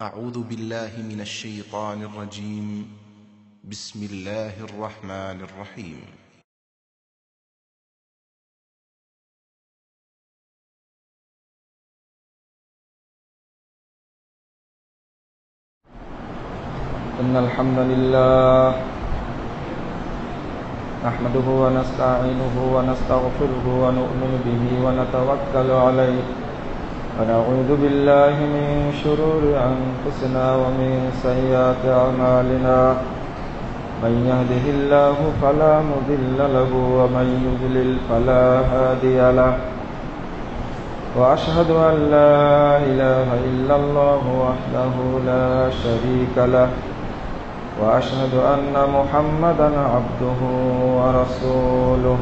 أعوذ بالله من الشيطان الرجيم. بسم الله الرحمن الرحيم. إن الحمد لله نحمده ونستعينه ونستغفره ونؤمن به ونتوكل عليه ونعوذ بالله من شرور أنفسنا ومن سيئات أعمالنا من يهده الله فلا مضل له ومن يضلل فلا هادي له وأشهد أن لا إله إلا الله وحده لا شريك له وأشهد أن محمدا عبده ورسوله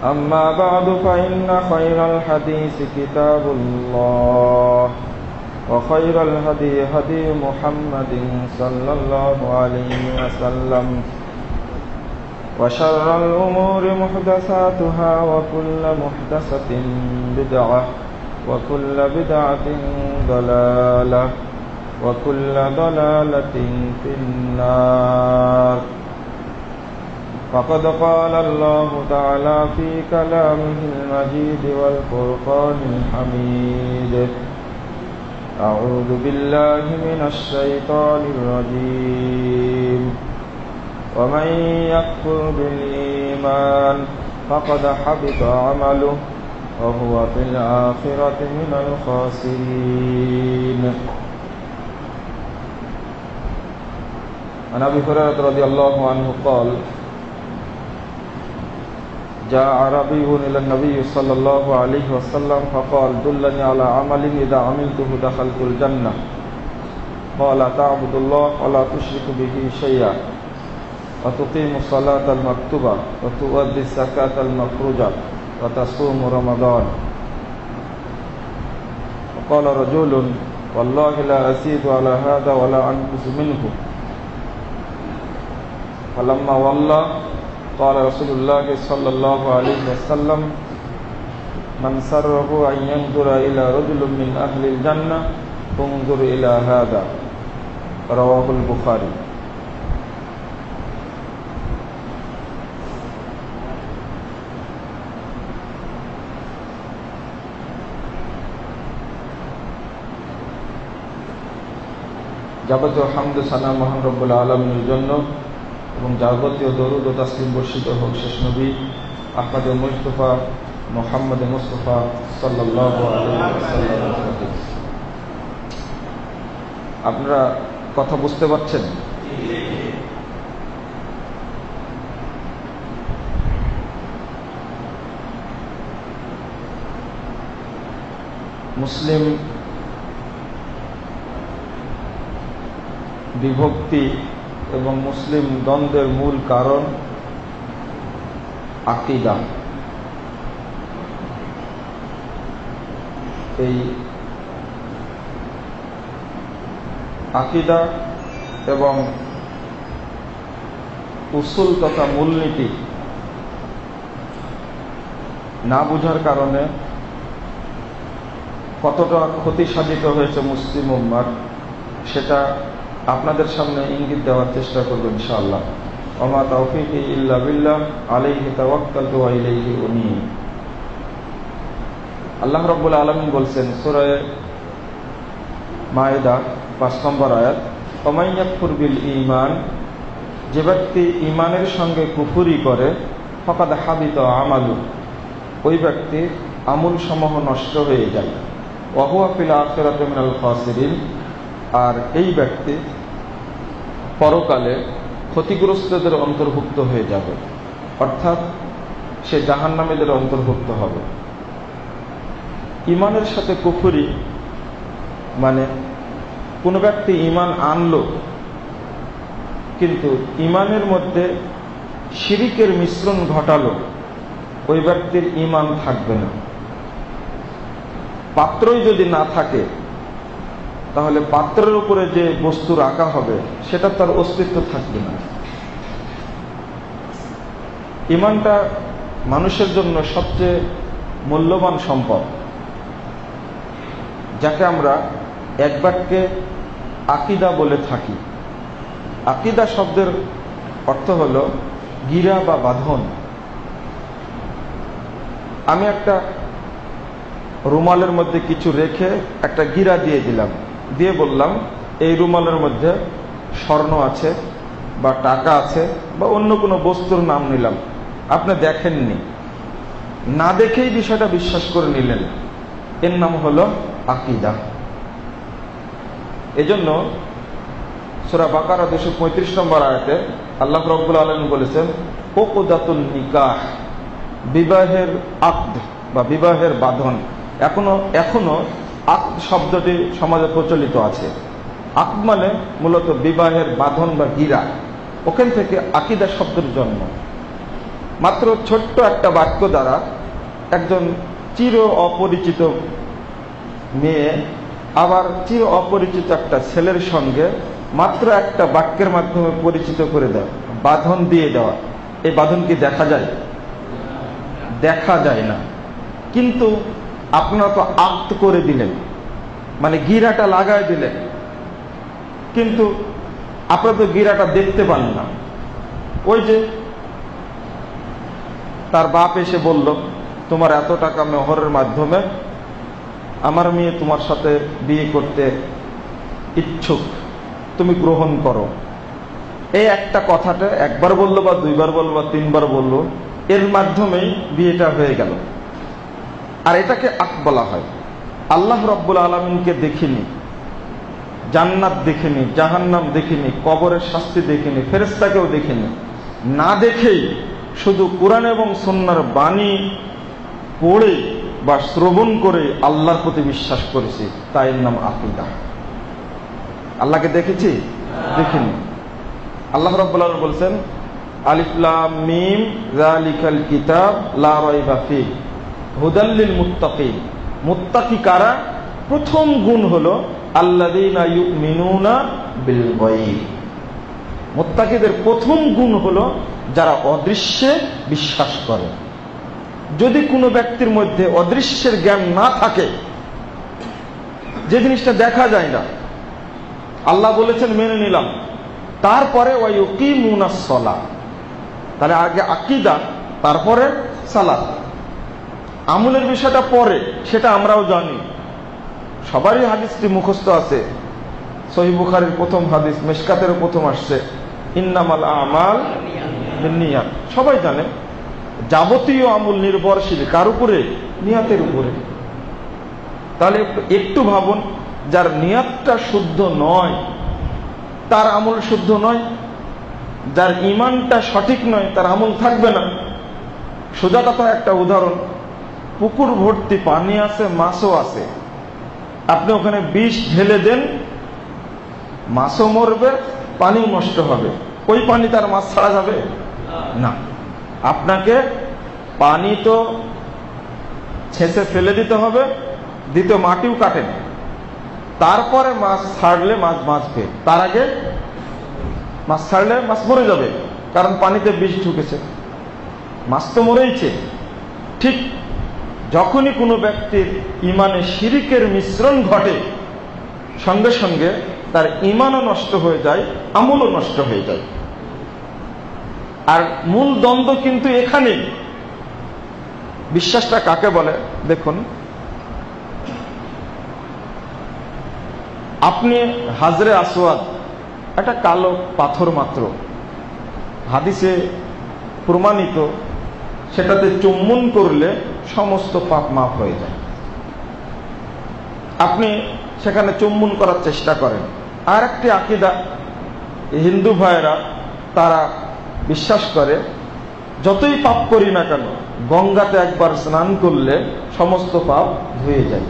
أما بعد فإن خير الحديث كتاب الله وخير الهدي هدي محمد صلى الله عليه وسلم وشر الأمور محدثاتها وكل محدثة بدعة وكل بدعة ضلالة وكل ضلالة في النار. فقد قال الله تعالى في كلامه المجيد والفرقان الحميد: أعوذ بالله من الشيطان الرجيم. ومن يكفر بالإيمان فقد حبط عمله وهو في الآخرة من الخاسرين. عن أبي هريرة رضي الله عنه قال: جاء أعرابي إلى النبي صلى الله عليه وسلم فقال: دلني على عمل إذا عملته دخلت الجنة. قال: تعبد الله ولا تشرك به شيئا وتقيم الصلاة المكتوبة وتؤدي الزكاة المفروضة وتصوم رمضان. وقال رجل: والله لا أزيد على هذا ولا أنقص منه. فلما ولى قال رسول الله صلى الله عليه وسلم: من سره أن ينظر إلى رجل من أهل الجنة انظر إلى هذا. رواه البخاري. যাবতীয় হামদ সানা মহান রব্বুল আলামিনের জন্য এবং যাবতীয় দরুদ ও তাসলিম বর্ষিত হোক শেষ নবী আহমদ মুস্তাফা মুহাম্মদ মুস্তাফা সাল্লাল্লাহু আলাইহি ওয়াসাল্লাম। আপনারা কথা বুঝতে পারছেন? মুসলিম বিভক্তি এবং মুসলিম দ্বন্দ্বের মূল কারণ আকীদা। এই আকীদা এবং উসুল তথা মূলনীতি না বুঝার কারণে কতটা ক্ষতি সাধিত হয়েছে মুসলিম উম্মার, সেটা আপনাদের সামনে ইঙ্গিত দেওয়ার চেষ্টা করব ইনশাআল্লাহ। ওমা তাওফীকি ইল্লা বিল্লাহ আলাইহি তাওয়াক্কালতু ওয়া ইলাইহি উনীব। আল্লাহ রাব্বুল আলামিন বলছেন সূরা মায়েদা ৫ নম্বর আয়াত: ওমান ইয়াকফুর বিল ঈমান, যে ব্যক্তি ঈমানের সঙ্গে কুফরি করে, ফাকাদ হাবিতা আমালু, ওই ব্যক্তির আমল সমূহ নষ্ট হয়ে যায়। ওয়া হুয়া ফিল আখিরাতি মিনাল খাসিরিন, আর এই ব্যক্তি পরকালে ক্ষতিগ্রস্তদের অন্তর্ভুক্ত হয়ে যাবে, অর্থাৎ সে জাহান্নামীদের অন্তর্ভুক্ত হবে। ঈমানের সাথে কুফরি মানে কোন ব্যক্তি ঈমান আনলো কিন্তু ঈমানের মধ্যে শিরিকের মিশ্রণ ঘটালো, ওই ব্যক্তির ঈমান থাকবে না। পাত্রই যদি না থাকে তাহলে পাত্রের উপরে যে বস্তু রাখা হবে সেটা তার অস্তিত্ব থাকবে না। ঈমানটা মানুষের জন্য সবচেয়ে মূল্যবান সম্পদ, যাকে আমরা এক বাক্যে আকিদা বলে থাকি। আকিদা শব্দের অর্থ হলো গিরা বা বাঁধন। আমি একটা রুমালের মধ্যে কিছু রেখে একটা গিরা দিয়ে দিলাম, দিয়ে বললাম এই রুমালের মধ্যে স্বর্ণ আছে বা টাকা আছে বা অন্য কোনো বস্তুর নাম নিলাম। আপনি দেখেননি, না দেখেই বিষয়টা বিশ্বাস করে নিলেন, এর নাম হলো আকিদা। এজন্য সূরা বাকারা 235 নম্বর আয়াতে আল্লাহ রাব্বুল আলামিন বলেছেন উকদাতুন নিকাহ, বিবাহের আকদ বা বিবাহের বাঁধন। এখনো আকদ শব্দটি সমাজে প্রচলিত আছে। আকদ মানে মূলত বিবাহের বাঁধন বা গিরা, ওখান থেকে আকিদা শব্দের জন্ম। মাত্র ছোট্ট একটা বাক্য দ্বারা একজন চির অপরিচিত মেয়ে আবার চির অপরিচিত একটা ছেলের সঙ্গে মাত্র একটা বাক্যের মাধ্যমে পরিচিত করে দেয়, বাঁধন দিয়ে দেওয়া। এই বাঁধন কি দেখা যায়? দেখা যায় না। কিন্তু আপনারা তো আকদ করে দিলেন, মানে গিরাটা লাগায় দিলেন, কিন্তু আপনারা তো গিরাটা দেখতে পান না। ওই যে তার বাপ এসে বলল তোমার এত টাকা মেহরের মাধ্যমে আমার মেয়ে তোমার সাথে বিয়ে করতে ইচ্ছুক, তুমি গ্রহণ করো। এই একটা কথাটা একবার বললো বা দুইবার বললো বা তিনবার বললো, এর মাধ্যমেই বিয়েটা হয়ে গেল। আর এটাকে আকদ বলা হয়। আল্লাহ রাব্বুল আলামিনকে দেখিনি, জান্নাত দেখিনি, জাহান্নাম দেখিনি, কবরের শাস্তি দেখিনি, ফেরেশতাকেও দেখিনি, না দেখেই শুধু কোরআন এবং সুন্নাহর বাণী পড়ে বা শ্রবণ করে আল্লাহর প্রতি বিশ্বাস করেছি, তাই এর নাম আকীদা। আল্লাহকে দেখেছি? দেখিনি। আল্লাহ রাব্বুল আলামিন বলেছেন আলিফ লাম মিম যালিকাল কিতাব লা রাইবা ফীহি হুদাল লিল মুত্তাকিন। মুত্তাকি কারা? প্রথম গুণ হলো আল্লাযীনা ইউমিনুনা বিল গায়ব। মুত্তাকিদের প্রথম গুণ হলো যারা অদৃশ্যে বিশ্বাস করে। যদি কোনো ব্যক্তির মধ্যে অদৃশ্যের জ্ঞান না থাকে, যে জিনিসটা দেখা যায় না, আল্লাহ বলেছেন মেনে নিলাম, তারপরে ওয়ায়ুকিমুনাস সালাহ, তাহলে আগে আকীদা তারপরে সালাত। আমলের বিষয়টা পরে, সেটা আমরাও জানি, সবারই হাদিসটি মুখস্থ আছে। সহিহ বুখারীর প্রথম হাদিস, মিশকাতের প্রথম আসছে ইন্নামাল আমাল বিন্নিয়াত, সবাই জানে। যাবতীয় আমল নির্ভরশীল কার উপরে? নিয়াতের উপরে। তাহলে একটু ভাবুন, যার নিয়াতটা শুদ্ধ নয় তার আমল শুদ্ধ নয়, যার ঈমানটা সঠিক নয় তার আমল থাকবে না। সোজা কথা একটা উদাহরণ, পুকুর ভর্তি পানি আছে, মাছও আছে, আপনি ওখানে বিষ ঢেলে দেন, মাছও মরবে, পানিও নষ্ট হবে। ওই পানি তার মাছ ছাড়া যাবে না। আপনাকে পানি তো ছেঁচে ফেলে দিতে হবে, দ্বিতীয় মাটিও কাটেন, তারপরে মাছ ছাড়লে মাছ বাঁচবে। তার আগে মাছ ছাড়লে মাছ মরে যাবে, কারণ পানিতে বিষ ঢুকেছে, মাছ তো মরেইছে। ঠিক যখনই কোনো ব্যক্তির ইমানে শিরিকের মিশ্রণ ঘটে, সঙ্গে সঙ্গে তার ইমানও নষ্ট হয়ে যায়, আমলও নষ্ট হয়ে যায়। আর মূল দ্বন্দ্ব কিন্তু এখানেই। বিশ্বাসটা কাকে বলে দেখুন, আপনি হাজরে আসওয়াদ, একটা কালো পাথর মাত্র, হাদিসে প্রমাণিত, সেটাতে চুম্বন করলে সমস্ত পাপ মাফ হয়ে যায়। আপনি সেখানে চুম্বন করার চেষ্টা করেন। আর একটি আকীদা হিন্দু ভাইয়েরা, তারা বিশ্বাস করে যতই পাপ করি না কেন গঙ্গাতে একবার স্নান করলে সমস্ত পাপ ধুয়ে যায়।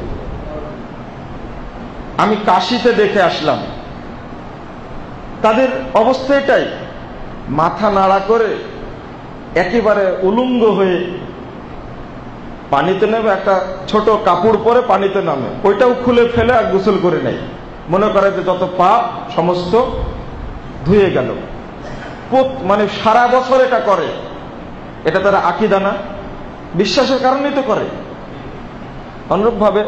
আমি কাশীতে দেখে আসলাম, তাদের অবস্থা এটাই, মাথা নাড়া করে একেবারে উলঙ্গ হয়ে পানিতে নেমে, একটা ছোট কাপড় পরে পানিতে নামে, ওইটাও খুলে ফেলে আর গোসল করে নেয়, মনে করে যে যত পাপ সমস্ত ধুয়ে গেল। মানে সারা বছর এটা করে, এটা তারা আকীদা না, বিশ্বাসের কারণেই তো করে। অনুরূপভাবে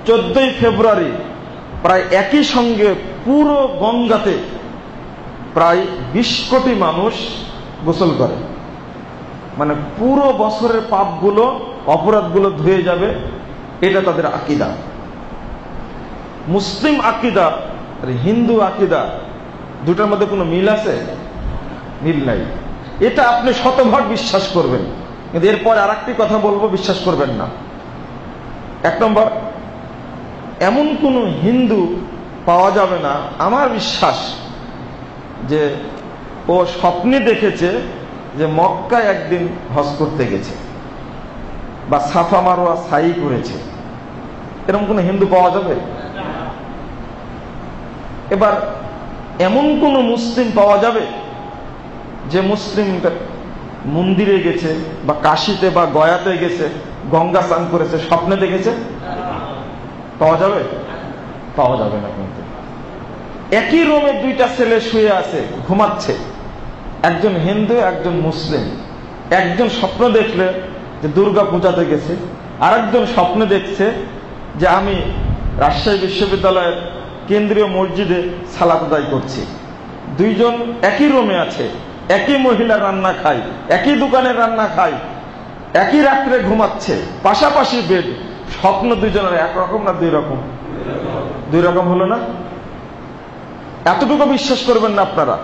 14ই ফেব্রুয়ারি প্রায় একই সঙ্গে পুরো গঙ্গাতে প্রায় 20 কোটি মানুষ গোসল করে, মানে পুরো বছরের পাপগুলো অপরাধগুলো ধুয়ে যাবে। এটা তাদের আকীদা। মুসলিম আকীদা আর হিন্দু আকীদা দুটার মধ্যে কোনো মিল আছে? মিল নাই। এটা আপনি শতভাগ বিশ্বাস করবেন, কিন্তু এরপর আর একটি কথা বলবো, বিশ্বাস করবেন না। 1 নম্বর, এমন কোন হিন্দু পাওয়া যাবে না আমার বিশ্বাস যে ও স্বপ্নে দেখেছে যে মক্কায় একদিন হজ করতে গেছে বা সাফা মারওয়া সাই করেছে। এরকম কোন হিন্দু পাওয়া যাবে? এবার এমন কোন মুসলিম পাওয়া যাবে যে মুসলিম মন্দিরে গেছে বা কাশিতে বা গয়াতে গেছে, গঙ্গা স্নান করেছে, স্বপ্নে দেখেছে? পাওয়া যাবে? পাওয়া যাবে না। কিন্তু একই রুমে 2টা ছেলে শুয়ে আছে, ঘুমাচ্ছে, একজন হিন্দু একজন মুসলিম। একজন স্বপ্ন দেখলে যে দুর্গা পূজাতে গেছে, আর একজন স্বপ্ন দেখছে যে আমি রাজশাহী বিশ্ববিদ্যালয়ের কেন্দ্রীয় মসজিদে সালাত আদায় করছি। 2জন একই রুমে আছে, একই মহিলা রান্না খায়, একই দোকানে রান্না খায়, একই রাত্রে ঘুমাচ্ছে, পাশাপাশি বেড। স্বপ্ন 2জনের একরকম না 2 রকম? 2 রকম হলো না? এতটুকু বিশ্বাস করবেন না আপনারা?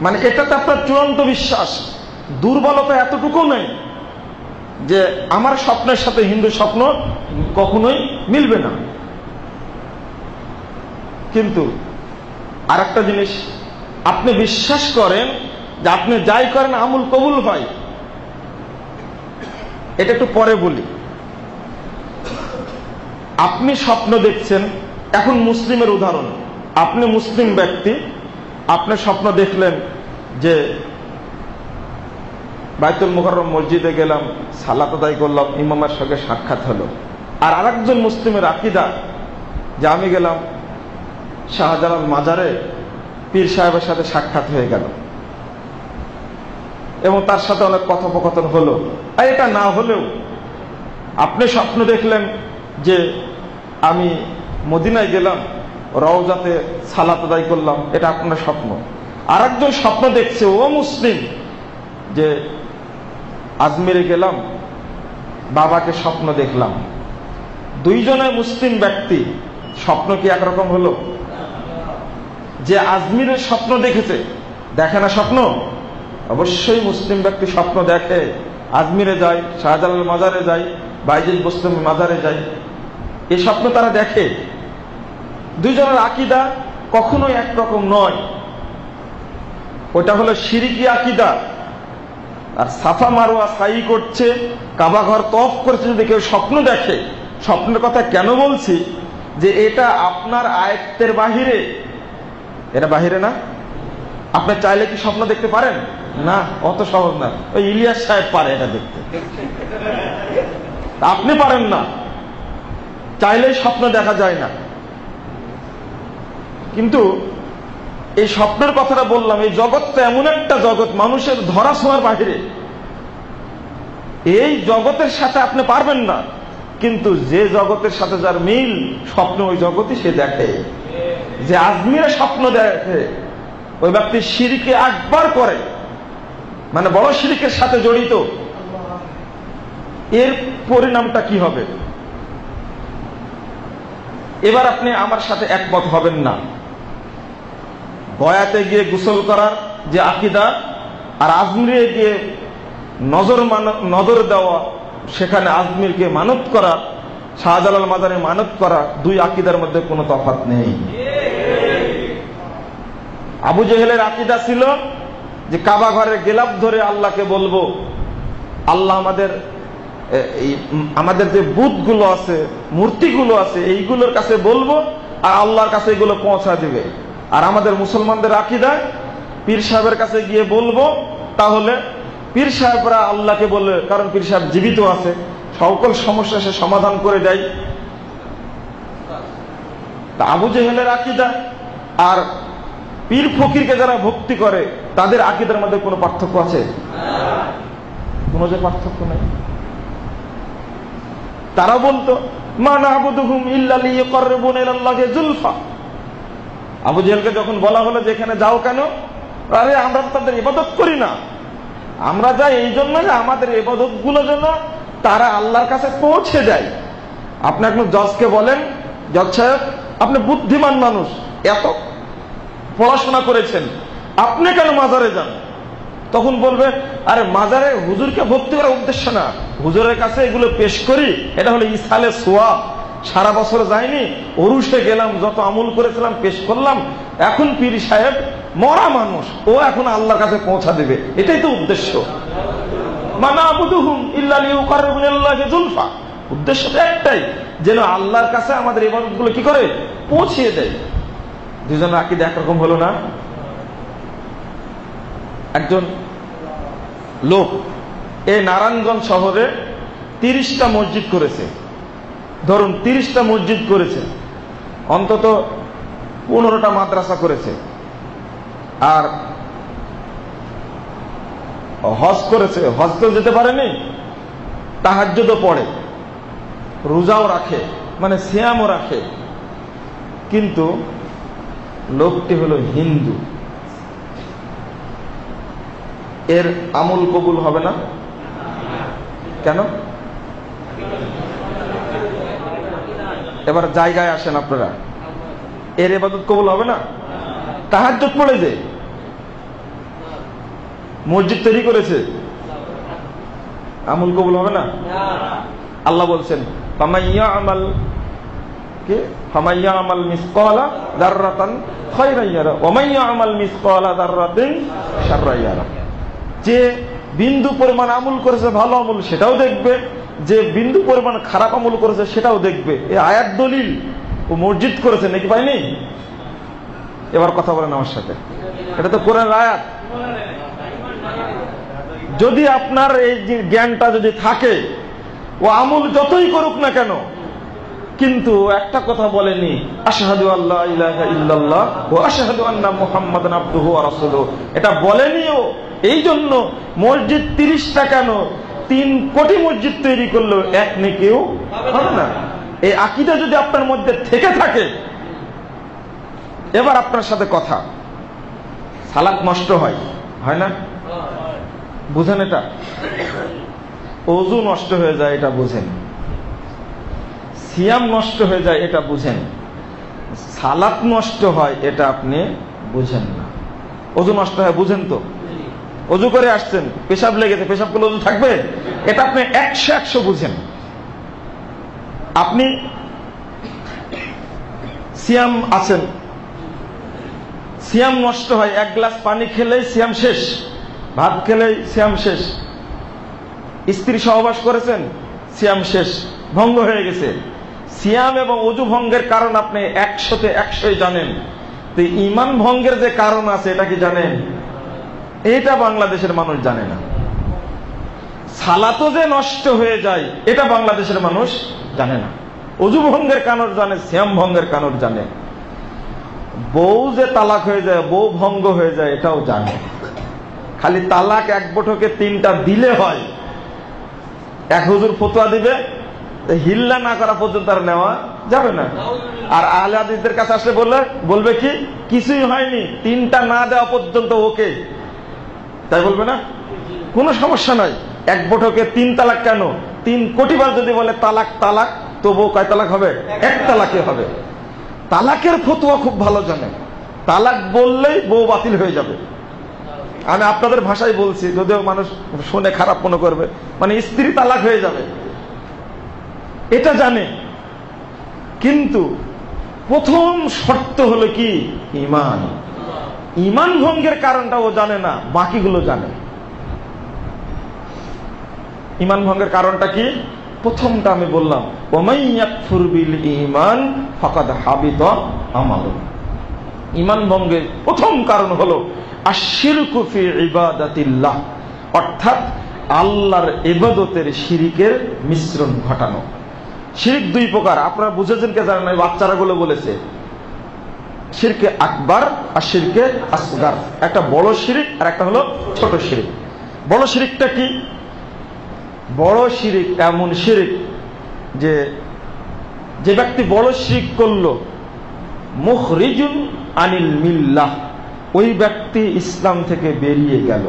মানে এটাতে আপনার চূড়ান্ত বিশ্বাস। দুর্বলতা এতটুকু নেই যে আমার স্বপ্নের সাথে হিন্দু স্বপ্ন কখনোই মিলবে না। কিন্তু আর একটা জিনিস, আপনি বিশ্বাস করেন যে আপনি যাই করেন আমল কবুল হয়। এটা একটু পরে বলি। আপনি স্বপ্ন দেখছেন, এখন মুসলিমের উদাহরণ, আপনি মুসলিম ব্যক্তি, আপনি স্বপ্ন দেখলেন যে বাইতুল মুকাররম মসজিদে গেলাম, সালাত আদায় করলাম, ইমামের সঙ্গে সাক্ষাৎ হলো। আর আরেকজন মুসলিমের আকীদা যে আমি গেলাম শাহজালাল মাজারে, পীর সাহেবের সাথে সাক্ষাৎ হয়ে গেল এবং তার সাথে অনেক কথোপকথন হলো। আর এটা না হলেও আপনি স্বপ্ন দেখলেন যে আমি মদিনায় গেলাম, রওজাতে সালাত আদায় করলাম, এটা আপনার স্বপ্ন। আর একজন স্বপ্ন দেখছে, ও মুসলিম, যে আজমিরে গেলাম, বাবাকে স্বপ্ন দেখলাম। 2জনের মুসলিম ব্যক্তি, স্বপ্ন কি একরকম হলো? যে আজমিরের স্বপ্ন দেখেছে, দেখে না স্বপ্ন? অবশ্যই মুসলিম ব্যক্তি স্বপ্ন দেখে, আজমিরে যায়, শাহজালাল মাজারে যায়, বাইজিদ বোস্তামি মাজারে যায়, এই স্বপ্ন তারা দেখে। 2জনের আকীদা কখনোই একরকম নয়। ওটা হলো শিরকি আকীদা। আর সাফা মারওয়া সাই করছে, কাবা ঘর তওয়াফ করছে, যদি কেউ স্বপ্ন দেখে, স্বপ্নের কথা কেন বলছি যে এটা আপনার আয়ত্তের বাহিরে। এটা বাহিরে না? আপনি চাইলে কি স্বপ্ন দেখতে পারেন? না, অত সহজ না। ওই ইলিয়াস সাহেব পারে এটা দেখতে, আপনি পারেন না। চাইলেই স্বপ্ন দেখা যায় না। কিন্তু এই স্বপ্নের কথাটা বললাম, এই জগৎটা এমন একটা জগৎ মানুষের ধরা ছোঁয়ার বাহিরে। এই জগতের সাথে আপনি পারবেন না, কিন্তু যে জগতের সাথে যার মিল, স্বপ্ন ওই জগতই সে দেখে। যে আজমিরে স্বপ্ন দেখে ওই ব্যক্তি শিরকে আকবার করে, মানে বড় শিরকের সাথে জড়িত। এর পরিণামটা কি হবে? এবার আপনি আমার সাথে একমত হবেন না। গয়াতে গিয়ে গোসল করার যে আকীদা, আর আজমিরে গিয়ে নজর দেওয়া, সেখানে আজমিরকে মানত করা, শাহজালাল মাজারে মানত করা, 2 আকীদার মধ্যে কোনো তফাৎ নেই। আবু জেহেলের আকীদা ছিল যে কাবা ঘরের গেলাপ ধরে আল্লাহকে বলবো, আল্লাহ আমাদের যে বুতগুলো আছে, মূর্তিগুলো আছে, এইগুলোর কাছে বলবো আর আল্লাহর কাছে এগুলো পৌঁছা দিবে। আর আমাদের মুসলমানদের আকীদা, পীর সাহেবের কাছে গিয়ে বলবো, তাহলে পীর সাহেবরা আল্লাহকে বলবে, কারণ পীর সাহেব জীবিত আছে, সকল সমস্যা সে সমাধান করে দেয়। আবু জেহেলের আকীদা আর পীর ফকিরকে যারা ভক্তি করে তাদের আকীদার মধ্যে কোনো পার্থক্য আছে? কোনো যে পার্থক্য নেই। তারা বলতো মা না'বুদুহুম ইল্লা লিয়ুকাররিবুনা ইলাল্লাহি যুলফা। আবু জেহেলকে যখন বলা হলো যে এখানে যাও কেন, আরে আমরা তো তাদের ইবাদত করি না, আমরা যাই এই জন্য যে আমাদের ইবাদত গুলো যেন তারা আল্লাহর কাছে পৌঁছে যায়। আপনি এখন জজকে বলেন, জজ সাহেব আপনি বুদ্ধিমান মানুষ, এত পড়াশোনা করেছেন, আপনি কেন মাজারে যান? তখন বলবে আরে মাজারে হুজুরকে ভক্তি করার উদ্দেশ্য না, হুজুরের কাছে এগুলো পেশ করি, এটা হলো ইসালে সোয়াব। সারা বছর যায়নি, ওরুসে গেলাম, যত আমল করেছিলাম পেশ করলাম, এখন পীর সাহেব মরা মানুষ, ও এখন আল্লাহর কাছে পৌঁছা দেবে, এটাই তো উদ্দেশ্য। মা না'বুদুহুম ইল্লা লিয়ুকাররিবুনা ইলাল্লাহি যুলফা, উদ্দেশ্যটা একটাই, যেন আল্লাহর কাছে আমাদের ইবাদতগুলো কি করে পৌঁছিয়ে দেয়। দুজনের আকীদা একরকম হলো না। একজন লোক এই নারায়ণগঞ্জ শহরে 30টা মসজিদ করেছে, ধরুন 30টা মসজিদ করেছে, অন্তত 15টা মাদ্রাসা করেছে, আর হজ করেছে, হজ তো যেতে পারেনি, তাহাজ্জুদও পড়ে, রোজাও রাখে, মানে সিয়ামও রাখে, কিন্তু লোকটি হলো হিন্দু, এর আমল কবুল হবে না কেন? এবার জায়গায় আসেন আপনারা, এর ইবাদত কবুল হবে না? তাহাজ্জুদ পড়ে যে মসজিদ তৈরি করেছে, আমল কবুল হবে না? আল্লাহ বলছেন ফামাইয়া'মাল মিসকালা যাররাতান খায়রান ইয়ারা ওয়া মাইয়া'মাল মিসকালা যাররাতিন শাররান ইয়ারা। যে বিন্দু পরিমাণ আমল করেছে ভালো আমল সেটাও দেখবে, যে বিন্দু পরিমাণ খারাপ আমল করেছে সেটাও দেখবে। এই আয়াত দলিল, ও মসজিদ করেছে নাকি পাইনি? এবার কথা বলেন আমার সাথে, এটা তো কোরআনের আয়াত। যদি আপনার এই জ্ঞানটা যদি থাকে, ও আমল যতই করুক না কেন, কিন্তু একটা কথা বলেনি আশহাদু আল্লা ইলাহা ইল্লাল্লাহ ওয়া আশহাদু আন্না মুহাম্মাদান আবদুহু ওয়া রাসূলুহু, এটা বলেনিও। এই জন্য মসজিদ 30টা কেন, 3 কোটি মসজিদ তৈরি করলেও এক নেকিও হবে না। এই আকীদা যদি আপনার মধ্যে থেকে থাকে, এবার আপনার সাথে কথা, সালাত নষ্ট হয় না? বুঝেন এটা? ওযু নষ্ট হয়ে যায় এটা বুঝেন, সিয়াম নষ্ট হয়ে যায় এটা বুঝেন, সালাত নষ্ট হয় এটা আপনি বুঝেন না। ওযু নষ্ট হয় বুঝেন তো? ওযু করে আসছেন, পেশাব লেগেছে, পেশাব করলে ওযু থাকবে? এটা আপনি 100 বুঝেন। আপনি সিয়াম আছেন, সিয়াম নষ্ট হয়, 1 গ্লাস পানি খেলেই সিয়াম শেষ, ভাত খেলেই সিয়াম শেষ, স্ত্রী সহবাস করেছেন, সিয়াম শেষ, ভঙ্গ হয়ে গেছে। সিয়াম এবং ওযু ভঙ্গের কারণ আপনি 100তে 100 জানেন, তো ঈমান ভঙ্গের যে কারণ আছে এটা কি জানেন? এটা বাংলাদেশের মানুষ জানে না। সালাতও যে নষ্ট হয়ে যায় এটা বাংলাদেশের মানুষ জানে না। ওযু ভঙ্গের কারণ জানে, সিয়াম ভঙ্গের কারণ জানে, বউ যে তালাক হয়ে যায়, বউ ভঙ্গ হয়ে যায় এটাও জানে। খালি তালাক এক বৈঠকে 3টা দিলে হয়, এক হুজুর ফতোয়া দিবে, হিল্লা না করা পর্যন্ত আর নেওয়া যাবে না। আর আহলে হাদিসদের কাছে আসলে বলবে কি কিছুই হয়নি, 3টা না দেওয়া পর্যন্ত ওকে, তাই বলবে না? কোনো সমস্যা নাই। এক বৈঠকে 3 তালাক কেন? 3 কোটিবার যদি বলে তালাক তালাক, তবু কয় তালাক হবে? 1 তালাকে হবে। তালাকের ফতোয়া খুব ভালো জানে, তালাক বললেই বউ বাতিল হয়ে যাবে। আমি আপনাদের ভাষায় বলছি, যদিও মানুষ শুনে খারাপ মনে করবে, মানে স্ত্রী তালাক হয়ে যাবে, এটা জানে। কিন্তু প্রথম শর্ত হলো কি? ঈমান। ঈমান ভঙ্গের কারণটা ও জানে না, বাকিগুলো জানে। ঈমান ভঙ্গের কারণটা কি? প্রথমটা আমি বললাম, ওয়ামান ইয়াকফুর বিল ঈমান ফাকাদ হাবিতা আমালু। ঈমান ভঙ্গের প্রথম কারণ হলো আশশিরকু ফি ইবাদাতিল্লাহ, অর্থাৎ আল্লাহর ইবাদতের শিরকের মিশ্রণ ঘটানো। শিরক 2 প্রকার, আপনারা বুঝেছেন কে জানেন না? বাচ্চারা গুলো বলেছে শিরকে আকবার আর শিরকে আসগার। একটা বড় শিরক আর একটা হলো ছোট শিরক। বড় শিরকটা কি? বড় শিরক এমন শিরক যে যে ব্যক্তি বড় শিরক করলো, মুখরিজুন আনিল মিল্লাহ, ওই ব্যক্তি ইসলাম থেকে বেরিয়ে গেল।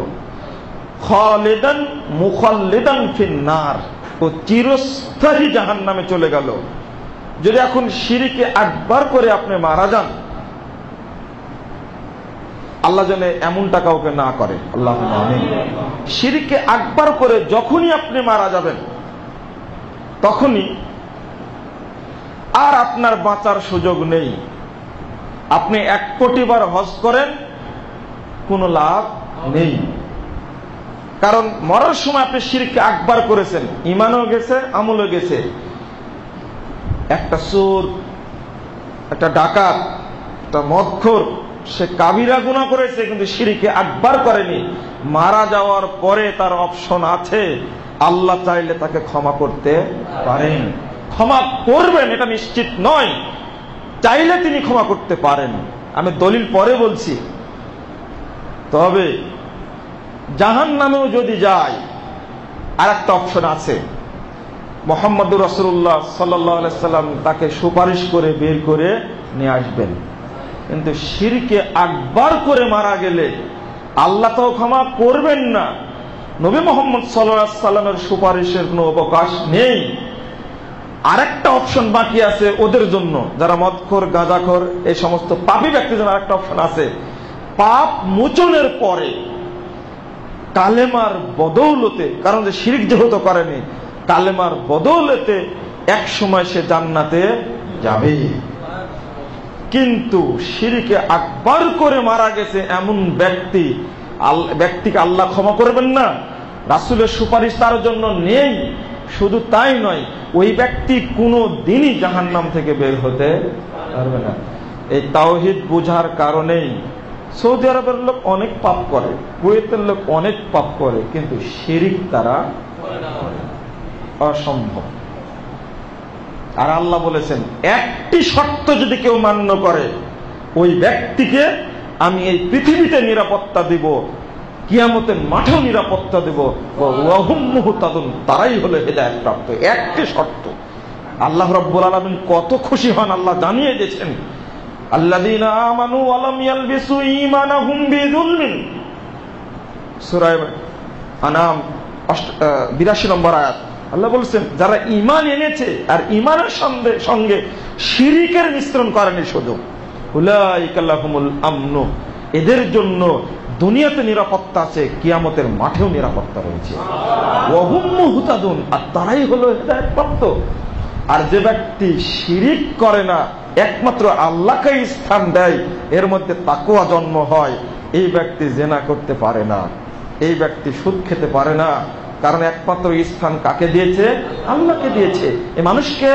খালিদান মুখাল্লিদান ফিন্নার, ও চিরস্থায়ী জাহান্নামে চলে গেল। যদি এখন শিরকে আকবার করে আপনি মারা যান, আল্লাহ যেন এমনটা কাউকে না করে, আল্লাহুম্মা আমিন। শিরকে আকবার করে যখনই আপনি মারা যাবেন, তখনই আর আপনার বাঁচার সুযোগ নেই। আপনি 1 কোটি বার হজ করেন, কোনো লাভ নেই। কারণ মরার সময় আপনি শিরকে আকবার করেছেন, ঈমানও গেছে, আমলও গেছে। একটা চোর, একটা ডাকাত, একটা মদখোর, সে কাবিরা গুনাহ করেছে কিন্তু শিরকে আকবার করেনি। মারা যাওয়ার পরে তার অপশন আছে, আল্লাহ চাইলে তাকে ক্ষমা করতে পারেন। ক্ষমা করবেন এটা নিশ্চিত নয়, চাইলে তিনি ক্ষমা করতে পারেন। আমি দলিল পরে বলছি। তবে জাহান্নামেও যদি যায়, আর একটা অপশন আছে, মুহাম্মদুর রাসূলুল্লাহ সাল্লাল্লাহু আলাইহি সাল্লাম তাকে সুপারিশ করে বের করে নিয়ে আসবেন। কিন্তু শিরকে আকবার করে মারা গেলে আল্লাহ তো ক্ষমা করবেন না, নবী মুহাম্মদ সাল্লাল্লাহু আলাইহি সাল্লামের সুপারিশের কোনো অবকাশ নেই। আরেকটা অপশন বাকি আছে ওদের জন্য, যারা মদখোর, গাঁজাখোর, এই সমস্ত পাপী ব্যক্তির জন্য আরেকটা অপশন আছে। পাপ মোচনের পরে কালেমার বদৌলতে, কারণ যে শিরক যেহেতু করেনি, কালেমার বদৌলতে এক সময় সে জান্নাতে যাবে। কিন্তু শিরকে আকবার করে মারা গেছে এমন ব্যক্তিকে আল্লাহ ক্ষমা করবেন না, রাসূলের সুপারিশ তার জন্য নেই। শুধু তাই নয়, ওই ব্যক্তি কোনো দিনই জাহান্নাম থেকে বের হতে পারবে না। এই তাওহীদ বুঝার কারণেই সৌদি আরবের লোক অনেক পাপ করে, কুয়েতের লোক অনেক পাপ করে, কিন্তু শিরক তারা অসম্ভব। আর আল্লাহ বলেছেন, একটি শর্ত যদি কেউ মান্য করে, ওই ব্যক্তিকে আমি এই পৃথিবীতে নিরাপত্তা দিব, কিয়ামতের মাঠেও নিরাপত্তা দেব, ওয়াহুম মুহতাদুন, তারাই হলো হেদায়েত প্রাপ্ত। একটি শর্ত। আল্লাহ রাব্বুল আলামিন কত খুশি হন, আল্লাহ জানিয়ে দিয়েছেন, আল্লাযীনা আমানু ওয়া লাম ইয়ালবিসু ঈমানাহুম বিযুলমিন, সূরা আনাম 82 নম্বর আয়াত। আল্লাহ বলছেন, যারা ঈমান এনেছে আর ঈমানের সঙ্গে শিরকের মিশ্রণ করেনি, শুধু উলাইকা লাহুমুল আমনু, এদের জন্য দুনিয়াতে নিরাপত্তা আছে, কিয়ামতের মাঠেও নিরাপত্তা রয়েছে। ওয়াহুম মুহতাদুন, আর তারাই হলো হেদায়েত প্রাপ্ত। আর যে ব্যক্তি শিরিক করে না, একমাত্র আল্লাহকে স্থান দেয়, এর মধ্যে তাকওয়া জন্ম হয়, এই ব্যক্তি জিনা করতে পারে না, এই ব্যক্তি সুদ খেতে পারে না। কারণ একমাত্র স্থান কাকে দিয়েছে? আল্লাহকে দিয়েছে। এই মানুষকে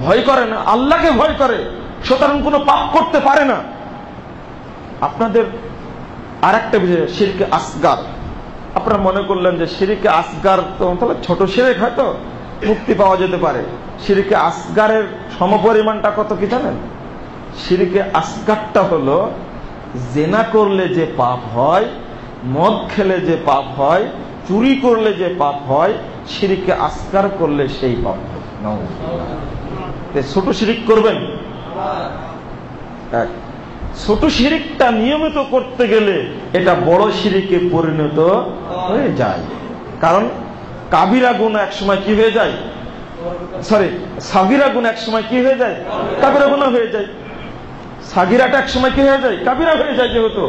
ভয় করে না, আল্লাহকে ভয় করে, সুতরাং কোনো পাপ করতে পারে না। আপনাদের আরেকটা বিষয়, শিরকে আসগার। আপনারা মনে করলেন যে শিরকে আসগার তো তাহলে ছোট শিরক, হয়তো মুক্তি পাওয়া যেতে পারে। শিরকে আসগারের সমপরিমাণটা কত কি জানেন? শিরকে আসগারটা হলো জিনা করলে যে পাপ হয়, মদ খেলে যে পাপ হয়, চুরি করলে যে পাপ হয়, শিরকে আসগার করলে সেই পাপ হয়। ছোট শিরিক করবেন। ছোট শিরিকটা নিয়মিত করতে গেলে এটা বড় শিরিকে পরিণত হয়ে যায়। কারণ কাবিরা গুনাহ এক সময় কি হয়ে যায়, সাগিরা গুনাহ এক সময় কি হয়ে যায়, কাবিরা গুনাহ হয়ে যায়। সাগিরাটা এক সময় কি হয়ে যায়, কাবিরা হয়ে যায়। যেহেতু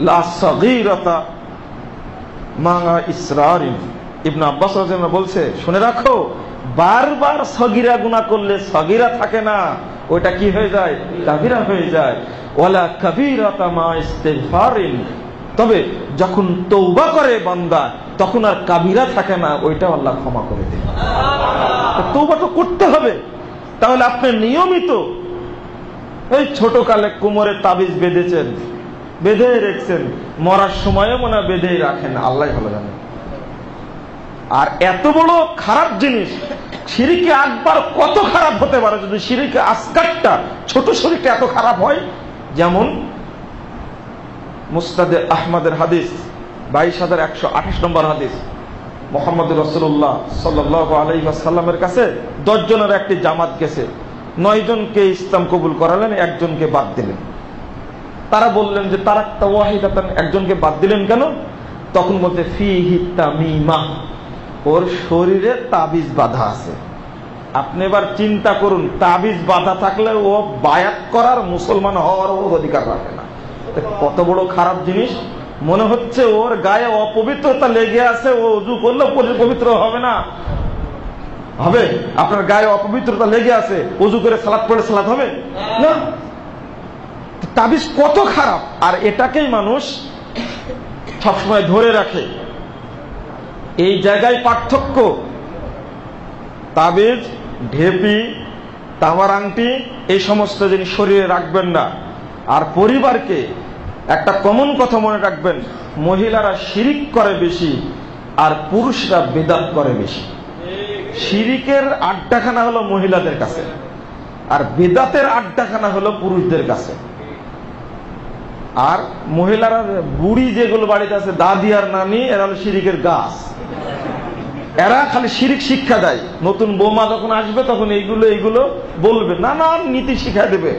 লা সাগীরাতা মা ইসরারিন, ইবনে আব্বাস রাদিয়াল্লাহু আনহু বলছে, শুনে রাখো, বারবার সগীরা গুনাহ করলে সগীরা থাকে না, ওটা কি হয়ে যায়, কাবিরা হয়ে যায়। ওয়ালা কাবীরাতা মা ইস্তিগফারিন, তবে যখন তওবা করে বান্দা, তখন আর কাবিরা থাকে না, ওইটা আল্লাহ ক্ষমা করে দেয়। তওবা তো করতে হবে। তাহলে আপনি নিয়মিত এই ছোট কালে কোমরে তাবিজ বেঁধেছেন, বেঁধে রেখেছেন, মরার সময়ও মনে বেঁধেই রাখেন, আল্লাহ ভালো জানেন। আর এত বড় খারাপ জিনিস শিরকে আকবার কত খারাপ হতে পারে যদি শিরকে আসগারটা, ছোট শিরকটা এত খারাপ হয়। যেমন মুসনাদে আহমদের হাদিস 22,128 নম্বর হাদিস, মুহাম্মদ রাসূলুল্লাহ সাল্লাল্লাহু আলাইহি ওয়াসাল্লামের কাছে 10 জনের একটি জামাত গেছে, 9 জনকে ইসলাম কবুল করালেন, একজনকে বাদ দিলেন। তারা বললেন যে তারাক্তা ওয়াহিদাতান, একজনকে বাদ দিলেন কেন? তখন বলতে ফিহি তামিমা, ওর শরীরে তাবিজ বাঁধা আছে। আপনি এবার চিন্তা করুন, তাবিজ বাঁধা থাকলে ও বায়াত করার, মুসলমান হওয়ার অধিকার রাখে না। কত বড় খারাপ জিনিস। মনে হচ্ছে ওর গায়ে অপবিত্রতা লেগে আছে, ও ওযু করলে পবিত্র হবে না। হবে? আপনার গায়ে অপবিত্রতা লেগে আছে, ওযু করে সালাত পড়ে সালাত হবে না? তাবিজ কত খারাপ। আর এটাকেই মানুষ সবসময় ধরে রাখে। এই জায়গায় পার্থক্য। তাবিজ, ঢেপি, তামার আংটি, এই সমস্ত জিনিস শরীরে রাখবেন না। আর পরিবারকে একটা কমন কথা মনে রাখবেন, মহিলারা শিরিক করে বেশি আর পুরুষরা বিদআত করে বেশি। শিরিকের আড্ডাখানা হলো মহিলাদের কাছে, আর বিদআতের আড্ডাখানা হলো পুরুষদের কাছে। আর মহিলারা বুড়ি যেগুলো বাড়িতে আছে, দাদি আর নানি, এরা হলো শিরিকের গাছ। এরা খালি শিরিক শিক্ষা দেয়। নতুন বৌমা যখন আসবে তখন এইগুলো বলবে, নানান নীতি শিক্ষা দেবে।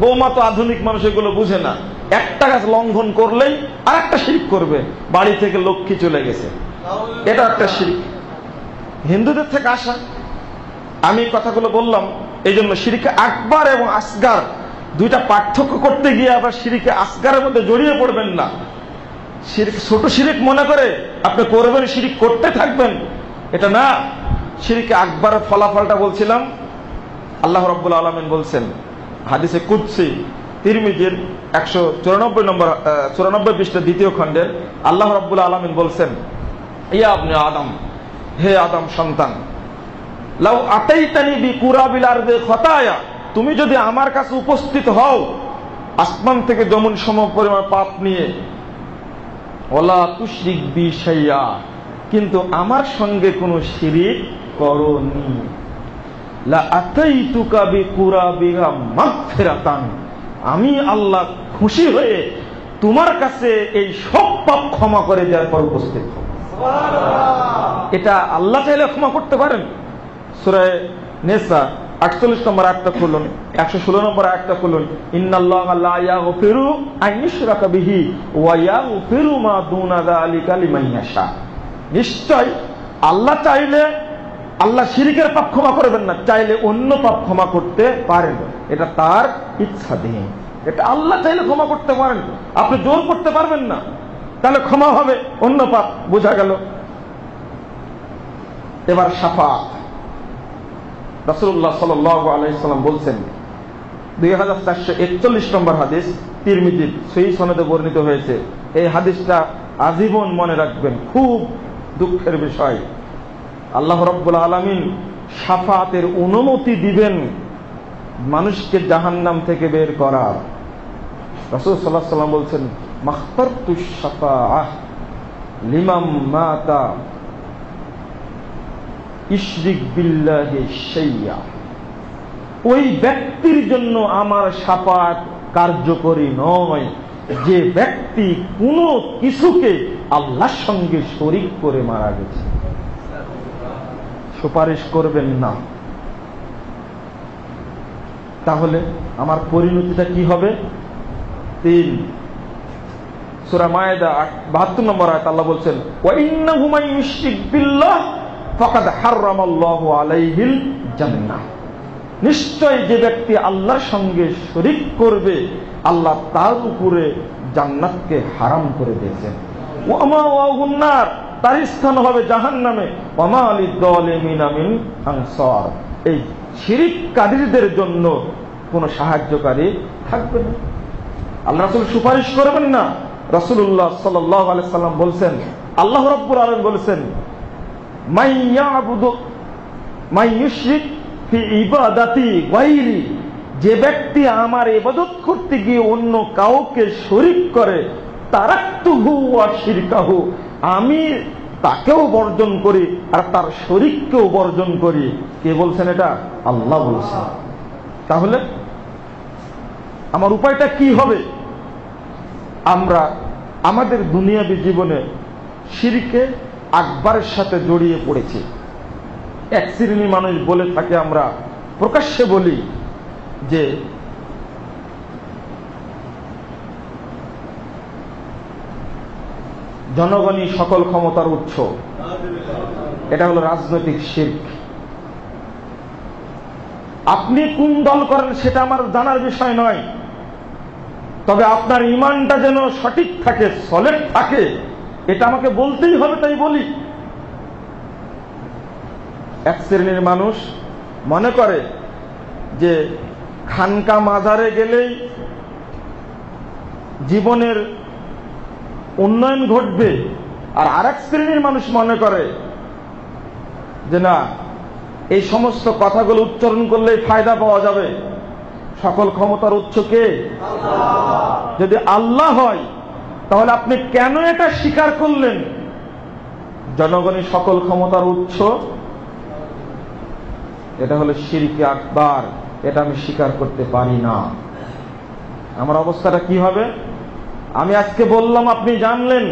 বৌমা তো আধুনিক মানুষ, এগুলো বুঝে না। একটা গাছ লঙ্ঘন করলেই আর একটা শিরিক করবে, বাড়ি থেকে লক্ষ্মী চলে গেছে, এটা একটা শিরিক। হিন্দুদের থেকে আসা। আমি কথাগুলো বললাম এই জন্য, শিরিকে আকবার এবং আসগার দুইটা পার্থক্য করতে গিয়ে আবার শিরিকে আসগারের মধ্যে জড়িয়ে পড়বেন না। শিরিক ছোট শিরিক মনে করে আপনি করবেন, শিরিক করতে থাকবেন, এটা না। শিরিকে আকবরের ফলাফলটা বলছিলাম। আল্লাহ রাব্বুল আলামিন বলছেন হাদিসে কুদসি, তিরমিজির 194 পৃষ্ঠা 2 খণ্ডের, আল্লাহ রাব্বুল আলামিন বলছেন, ইয়া ইবনে আদম, হে আদম সন্তান, লাউ আতাইতানি বিকুরাবিল আরদি খতায়া, তুমি যদি আমার কাছে উপস্থিত হও আসমান থেকে জমিন সম পরিমাণ পাপ নিয়ে, ওয়ালা তুশরিক বি শাইয়া, কিন্তু আমার সঙ্গে কোনো শিরিক করনি, লা আতাইতুকা বিকুরাবিহা মাগফিরাতান, আমি আল্লাহ খুশি হয়ে তোমার কাছে এই সব পাপ ক্ষমা করে দেওয়ার পর উপস্থিত হব। এটা আল্লাহ চাইলে ক্ষমা করতে পারেন। সূরা নিসা 48 নম্বর আয়াতটা খুলুন, 116 নম্বর আয়াতটা খুলুন। ইন্নাল্লাহা লা ইয়াগফিরু আন ইউশরাকা বিহি ওয়া ইয়াগফিরু মা দুনা যালিকা লিমান ইয়াশা। নিশ্চয় আল্লাহ চাইলে, আল্লাহ শিরিকের পাপ ক্ষমা করবেন না, চাইলে অন্য পাপ ক্ষমা করতে পারেন। এটা তার ইচ্ছাধীন। এটা আল্লাহ চাইলে ক্ষমা করতে পারেন, আপনি জোর করতে পারবেন না। তাহলে ক্ষমা হবে অন্য পাপ, বোঝা গেল। এবার শাফাআত। রাসূলুল্লাহ সাল্লাল্লাহু আলাইহি ওয়াসাল্লাম বলছেন, 2441 নম্বর হাদিস, তিরমিজির সহিহ সনদে বর্ণিত হয়েছে। এই হাদিসটা আজীবন মনে রাখবেন, খুব দুঃখের বিষয়। আল্লাহ রাব্বুল আলামিন শাফাআতের অনুমতি দিবেন মানুষকে জাহান্নাম থেকে বের করার। রাসূল সাল্লাল্লাহু আলাইহি ওয়াসাল্লাম বলছেন, মাখতারতুশ শাফাআহ লিমান মাতা ইশরিক বিল্লাহি শাইয়া, ওই ব্যক্তির জন্য আমার শাফাআত কার্যকরী নয় যে ব্যক্তি কোনো কিছুকে আল্লাহর সঙ্গে শরীক করে মারা গেছে। সুপারিশ করবেন না। তাহলে আমার পরিণতিটা কি হবে? 3 সূরা মায়েদা 72 নম্বর আয়াত আল্লাহ বলছেন, ওয়া ইন্নাহু মান ইউশরিক বিল্লাহ ফাকাদ হারামাল্লাহু আলাইহিল জান্নাহ, নিশ্চয় যে ব্যক্তি আল্লাহর সঙ্গে শরীক করবে আল্লাহ তার উপরে জান্নাতকে হারাম করে দিয়েছেন। ওয়া মাওয়াহুন নার, তার স্থান হবে জাহান্নামে। ওয়া মা লিয-যালিমিনা মিন আনসার, এই শিরিককারীদের জন্য কোনো সাহায্যকারী থাকবে না। আল্লাহ রাসূল সুপারিশ করবেন না। রাসূলুল্লাহ সাল্লাল্লাহু আলাইহি সাল্লাম বলছেন, আল্লাহ রাব্বুল আলামিন বলেছেন, মান ইউশরিক ফি ইবাদাতি গায়রি, যে ব্যক্তি আমার ইবাদত করতে গিয়ে অন্য কাউকে শরীক করে, তারাকতুহু ওয়া শিরকাহু, আমি তাকেও বর্জন করি আর তার শরীককেও বর্জন করি। কে বলছেন এটা? আল্লাহ বলছেন। তাহলে আমার উপায়টা কি হবে? আমরা আমাদের দুনিয়াবী জীবনে শিরকে আকবরের সাথে জড়িয়ে পড়েছে। এক শ্রেণীর মানুষ বলে থাকে, আমরা প্রকাশ্যে বলি যে জনগণই সকল ক্ষমতার উৎস। এটা হলো রাজনৈতিক শিরক। আপনি কোন দল করেন সেটা আমার জানার বিষয় নয়, তবে আপনার ঈমানটা যেন সঠিক থাকে, সলিড থাকে, এটা আমাকে বলতেই হবে, তাই বলি। এক শ্রেণীর মানুষ মনে করে যে খানকা মাজারে গেলেই জীবনের উন্নয়ন ঘটবে, আর আরেক শ্রেণীর মানুষ মনে করে যে না, এই সমস্ত কথাগুলো উচ্চারণ করলেই ফায়দা পাওয়া যাবে। সকল ক্ষমতার উৎস কে? যদি আল্লাহ হয় তাহলে আপনি কেন এটা স্বীকার করলেন জনগণই সকল ক্ষমতার উৎস? এটা হলো শিরকে আকবার। এটা আমি স্বীকার করতে পারি না। আমার অবস্থাটা কি হবে? আমি আজকে বললাম, আপনি জানলেন।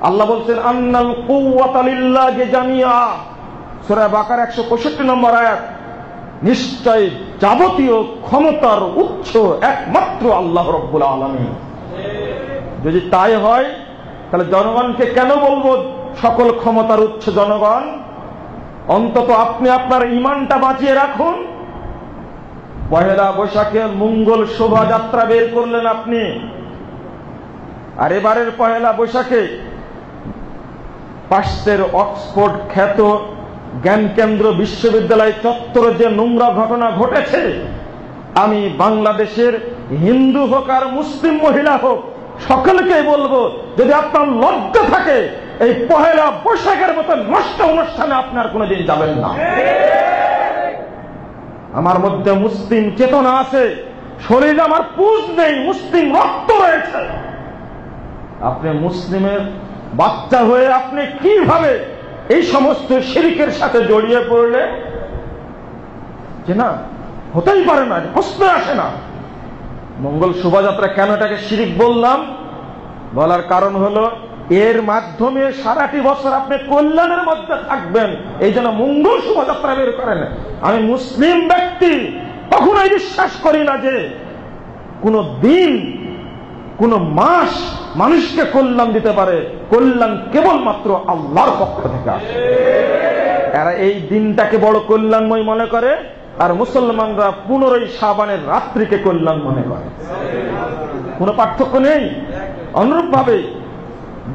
আল্লাহ বলছেন আন্নাল কুওয়াতা লিল্লাহি জামিআ, সূরা বাকারা 165 নম্বর আয়াত। নিশ্চয় যাবতীয় ক্ষমতার উৎস একমাত্র আল্লাহ রাব্বুল আলামিন। যদি তাই হয় তাহলে জনগণকে কেন বলবো সকল ক্ষমতার উৎস জনগণ? অন্তত আপনি আপনার ঈমানটা বাঁচিয়ে রাখুন। পহেলা বৈশাখে মঙ্গল শোভাযাত্রা বের করলেন আপনি, আর এবারের পহেলা বৈশাখে পাশ্চাত্যের অক্সফোর্ড খ্যাত জ্ঞানকেন্দ্র বিশ্ববিদ্যালয় চত্বরে যে নোংরা ঘটনা ঘটেছে, আমি বাংলাদেশের হিন্দু হোক আর মুসলিম মহিলা হোক সকলকে বলবো, যদি আপনার লজ্জা থাকে এই পহেলা বৈশাখের মতো নষ্ট অনুষ্ঠানে আপনার কোনোদিন যাবেন না। আমার মধ্যে মুসলিম চেতনা আছে, শরীরে আমার পুজ নেই, মুসলিম রক্ত রয়েছে। আপনি মুসলিমের বাচ্চা হয়ে আপনি কিভাবে এই সমস্ত শিরকের সাথে জড়িয়ে পড়লে? যে না, হতেই পারে না, প্রশ্ন আসে না। মঙ্গল শোভাযাত্রা কেন এটাকে শিরক বললাম? বলার কারণ হলো এর মাধ্যমে সারাটি বছর আপনি কল্যাণের মধ্যে থাকবেন, এই জন্য মঙ্গল শোভাযাত্রা বের করেন। আমি মুসলিম ব্যক্তি, কখনোই বিশ্বাস করি না যে কোন দিন, কোন মাস মানুষকে কল্যাণ দিতে পারে। কল্যাণ কেবলমাত্র আল্লাহর পক্ষ থেকে আসে। এরা এই দিনটাকে বড় কল্যাণময় মনে করে, আর মুসলমানরা 15ই শাবানের রাত্রিকে কল্যাণ মনে করে। কোনো পার্থক্য নেই। অনুরূপ ভাবে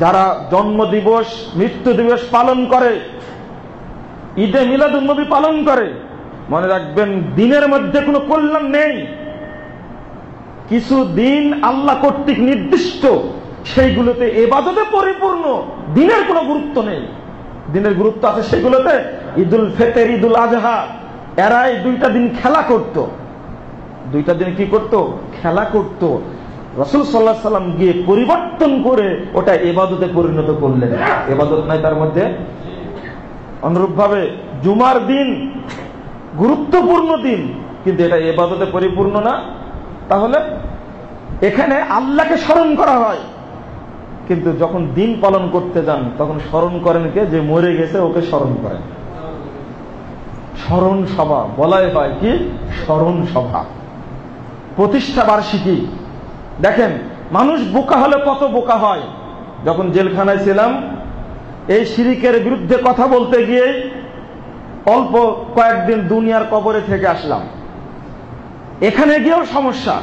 যারা জন্ম দিবস, মৃত্যু দিবস পালন করে, ঈদে মিলাদুন নবী পালন করে, মনে রাখবেন দিনের মধ্যে কোনো কল্যাণ নেই। কিছু দিন আল্লাহ কর্তৃক নির্দিষ্ট, সেইগুলোতে ইবাদতে পরিপূর্ণ, দিনের কোনো গুরুত্ব নেই। দিনের গুরুত্ব আছে সেগুলোতে। ঈদুল ফিতর, ঈদুল আজহা, এরা এই দুইটা দিন খেলা করত। দুইটা দিন কি করত? খেলা করত। রাসূল সাল্লাল্লাহু আলাইহি সাল্লাম গিয়ে পরিবর্তন করে ওটা ইবাদতে পরিণত করলেন। ইবাদত নাই তার মধ্যে। অনুরূপ ভাবে জুমার দিন গুরুত্বপূর্ণ দিন, কিন্তু এটা ইবাদতে পরিপূর্ণ না। তাহলে এখানে আল্লাহকে স্মরণ করা হয়, কিন্তু যখন দিন পালন করতে যান তখন স্মরণ করেন কে? যে মরে গেছে ওকে স্মরণ করেন। স্মরণ সভা বলাই হয় কি? স্মরণ সভা। প্রতিষ্ঠা বার্ষিকী। দেখেন মানুষ বোকা হলে কত বোকা হয়। যখন জেলখানায় ছিলাম, এই শিরকের বিরুদ্ধে কথা বলতে গিয়ে অল্প কয়েকদিন দুনিয়ার কবরে থেকে আসলাম। এখানে গিয়েও সমস্যা।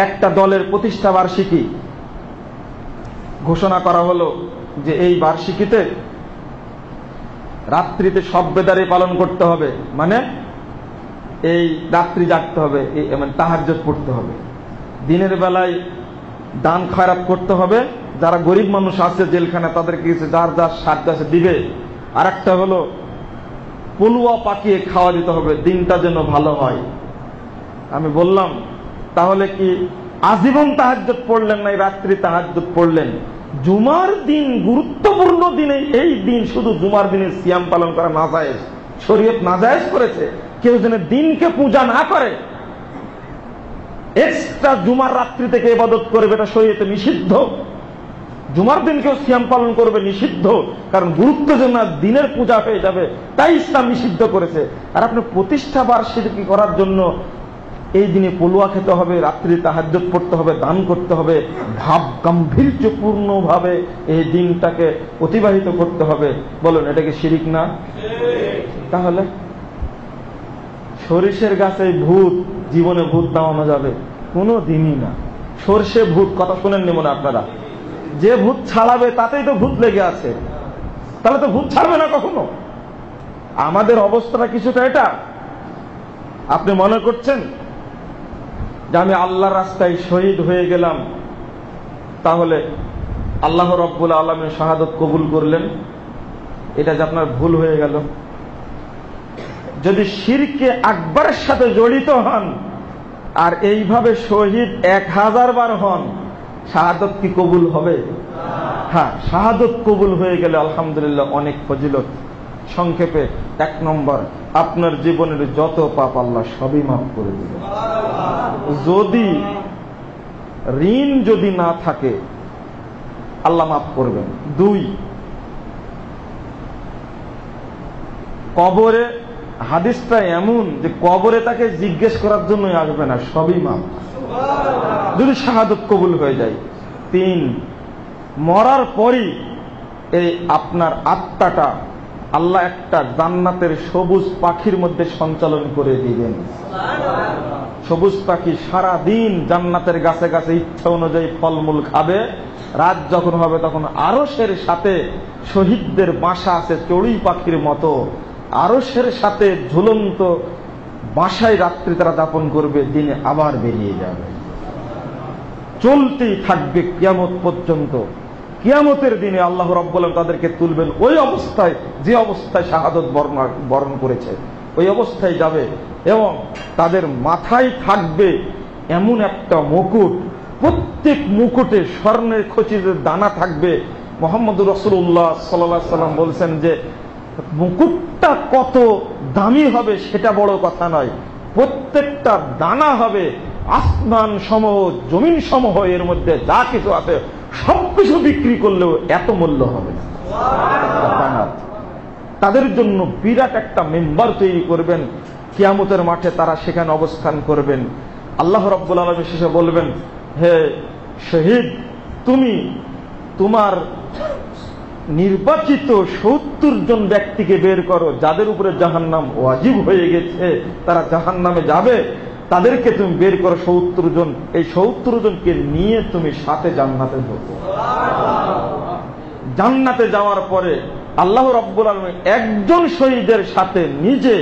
একটা দলের প্রতিষ্ঠা বার্ষিকী ঘোষণা করা হলো যে এই বার্ষিকীতে রাত্রিতে শবে পালন করতে হবে, মানে এই রাত্রি জাগতে হবে, মানে তাহাজ্জুদ পড়তে হবে, দিনের বেলায় দান খয়রাত করতে হবে, যারা গরিব মানুষ আছে জেলখানা তাদেরকে কিছু যার যার সাধ্য আছে দিবে। আর একটা হলো পলুয়া পাকিয়ে খাওয়া দিতে হবে, দিনটা যেন ভালো হয়। আমি বললাম তাহলে কি আজীবন তাহাজ্জুদ পড়লেন না, রাত্রি তাহাজ্জুদ পড়লেন? জুমার দিন গুরুত্বপূর্ণ দিনে এই দিন শুধু জুমার দিনে সিয়াম পালন করা নাজায়েজ, শরীয়ত নাজায়েজ করেছে। কেউ যেন দিনকে পূজা না করে, এক্সট্রা জুমার রাত্রি থেকে ইবাদত করবে, এটা শরীয়তে নিষিদ্ধ। জুমার দিন কেউ সিয়াম পালন করবে নিষিদ্ধ, কারণ গুরুত্ব যেন দিনের পূজা হয়ে যাবে, তাই ইসলাম নিষিদ্ধ করেছে। আর আপনি প্রতিষ্ঠা বার্ষিকী করার জন্য এই দিনে পলুয়া খেতে হবে, রাত্রি তাহাজ্জুদ পড়তে হবে, দান করতে হবে, ভাব গাম্ভীর্যপূর্ণ ভাবে এই দিনটাকে অতিবাহিত করতে হবে। বলুন, এটা কি শিরিক না? তাহলে সরিষের গাছে ভূত, জীবনে ভূত নামানো যাবে? কোনো দিনই না। সর্ষে ভূত কথা শুনেননি মনে আপনারা? যে ভূত ছাড়াবে তাতেই তো ভূত লেগে আছে, তাহলে তো ভূত ছাড়বে না কখনো। আমাদের অবস্থাটা কিছুটা এটা। আপনি মনে করছেন যে আমি আল্লাহর রাস্তায় শহীদ হয়ে গেলাম, তাহলে আল্লাহ রব্বুল আলামিন শাহাদত কবুল করলেন, এটা যে আপনার ভুল হয়ে গেল। যদি শিরকে আকবরের সাথে জড়িত হন আর এইভাবে শহীদ 1000 বার হন, শাহাদত কি কবুল হবে? হ্যাঁ, শাহাদত কবুল হয়ে গেলে আলহামদুলিল্লাহ অনেক ফজিলত। সংক্ষেপে 1 নম্বর, আপনার জীবনের যত পাপ আল্লাহ সবই মাফ করে দিবেন, যদি ঋণ যদি না থাকে আল্লাহ মাফ করবেন। 2, কবরে হাদিসটা এমন যে কবরে তাকে জিজ্ঞেস করার জন্যই আসবে না, সবই মাফ যদি শাহাদত কবুল হয়ে যায়। 3, মরার পরই এই আপনার আত্মাটা আল্লাহ একটা জান্নাতের সবুজ পাখির মধ্যে সঞ্চালন করে দিবেন। সবুজ পাখি সারা দিন জান্নাতের গাছে গাছে ইচ্ছা অনুযায়ী ফলমূল খাবে। রাত যখন হবে তখন আরশের সাথে শহীদদের বাসা আছে চড়ুই পাখির মতো, আরশের সাথে ঝুলন্ত বাসায় রাত্রি তারা যাপন করবে, দিনে আবার বেরিয়ে যাবে। চলতেই থাকবে কিয়ামত পর্যন্ত। কিয়ামতের দিনে আল্লাহ রাব্বুল আলামিন তাদেরকে তুলবেন ওই অবস্থায় যে অবস্থায় শাহাদত বরণ করেছে, ওই অবস্থায় যাবে। এবং তাদের মাথায় থাকবে এমন একটা মুকুট, প্রত্যেক মুকুটে স্বর্ণের খচিতের দানা থাকবে। মুহাম্মদুর রাসূলুল্লাহ সাল্লাল্লাহু আলাইহি ওয়াসাল্লাম বলছেন যে মুকুটটা কত দামি হবে সেটা বড় কথা নয়, প্রত্যেকটা দানা হবে আসমান সমূহ জমিন সমূহ, এর মধ্যে যা কিছু আছে সবকিছু বিক্রি করলেও এত মূল্য হবে না। তাদের জন্য বিরাট একটা মেম্বার তৈরি করবেন, কিয়ামতের মাঠে তারা সেখানে অবস্থান করবেন। আল্লাহ রাব্বুল আলামিন শেষে বলবেন, হে শহীদ, তুমি তোমার নির্বাচিত 70 জন ব্যক্তিকে বের করো, যাদের উপরে জাহান্নাম ওয়াজিব হয়ে গেছে, তারা জাহান্নামে যাবে, তাদেরকে তুমি বের করো 70 জন। এই 70 জনকে নিয়ে তুমি সাথে জান্নাতে ঢোকো। জান্নাতে যাওয়ার পরে আল্লাহ রাব্বুল আলামিন একজন শহীদের সাথে নিজে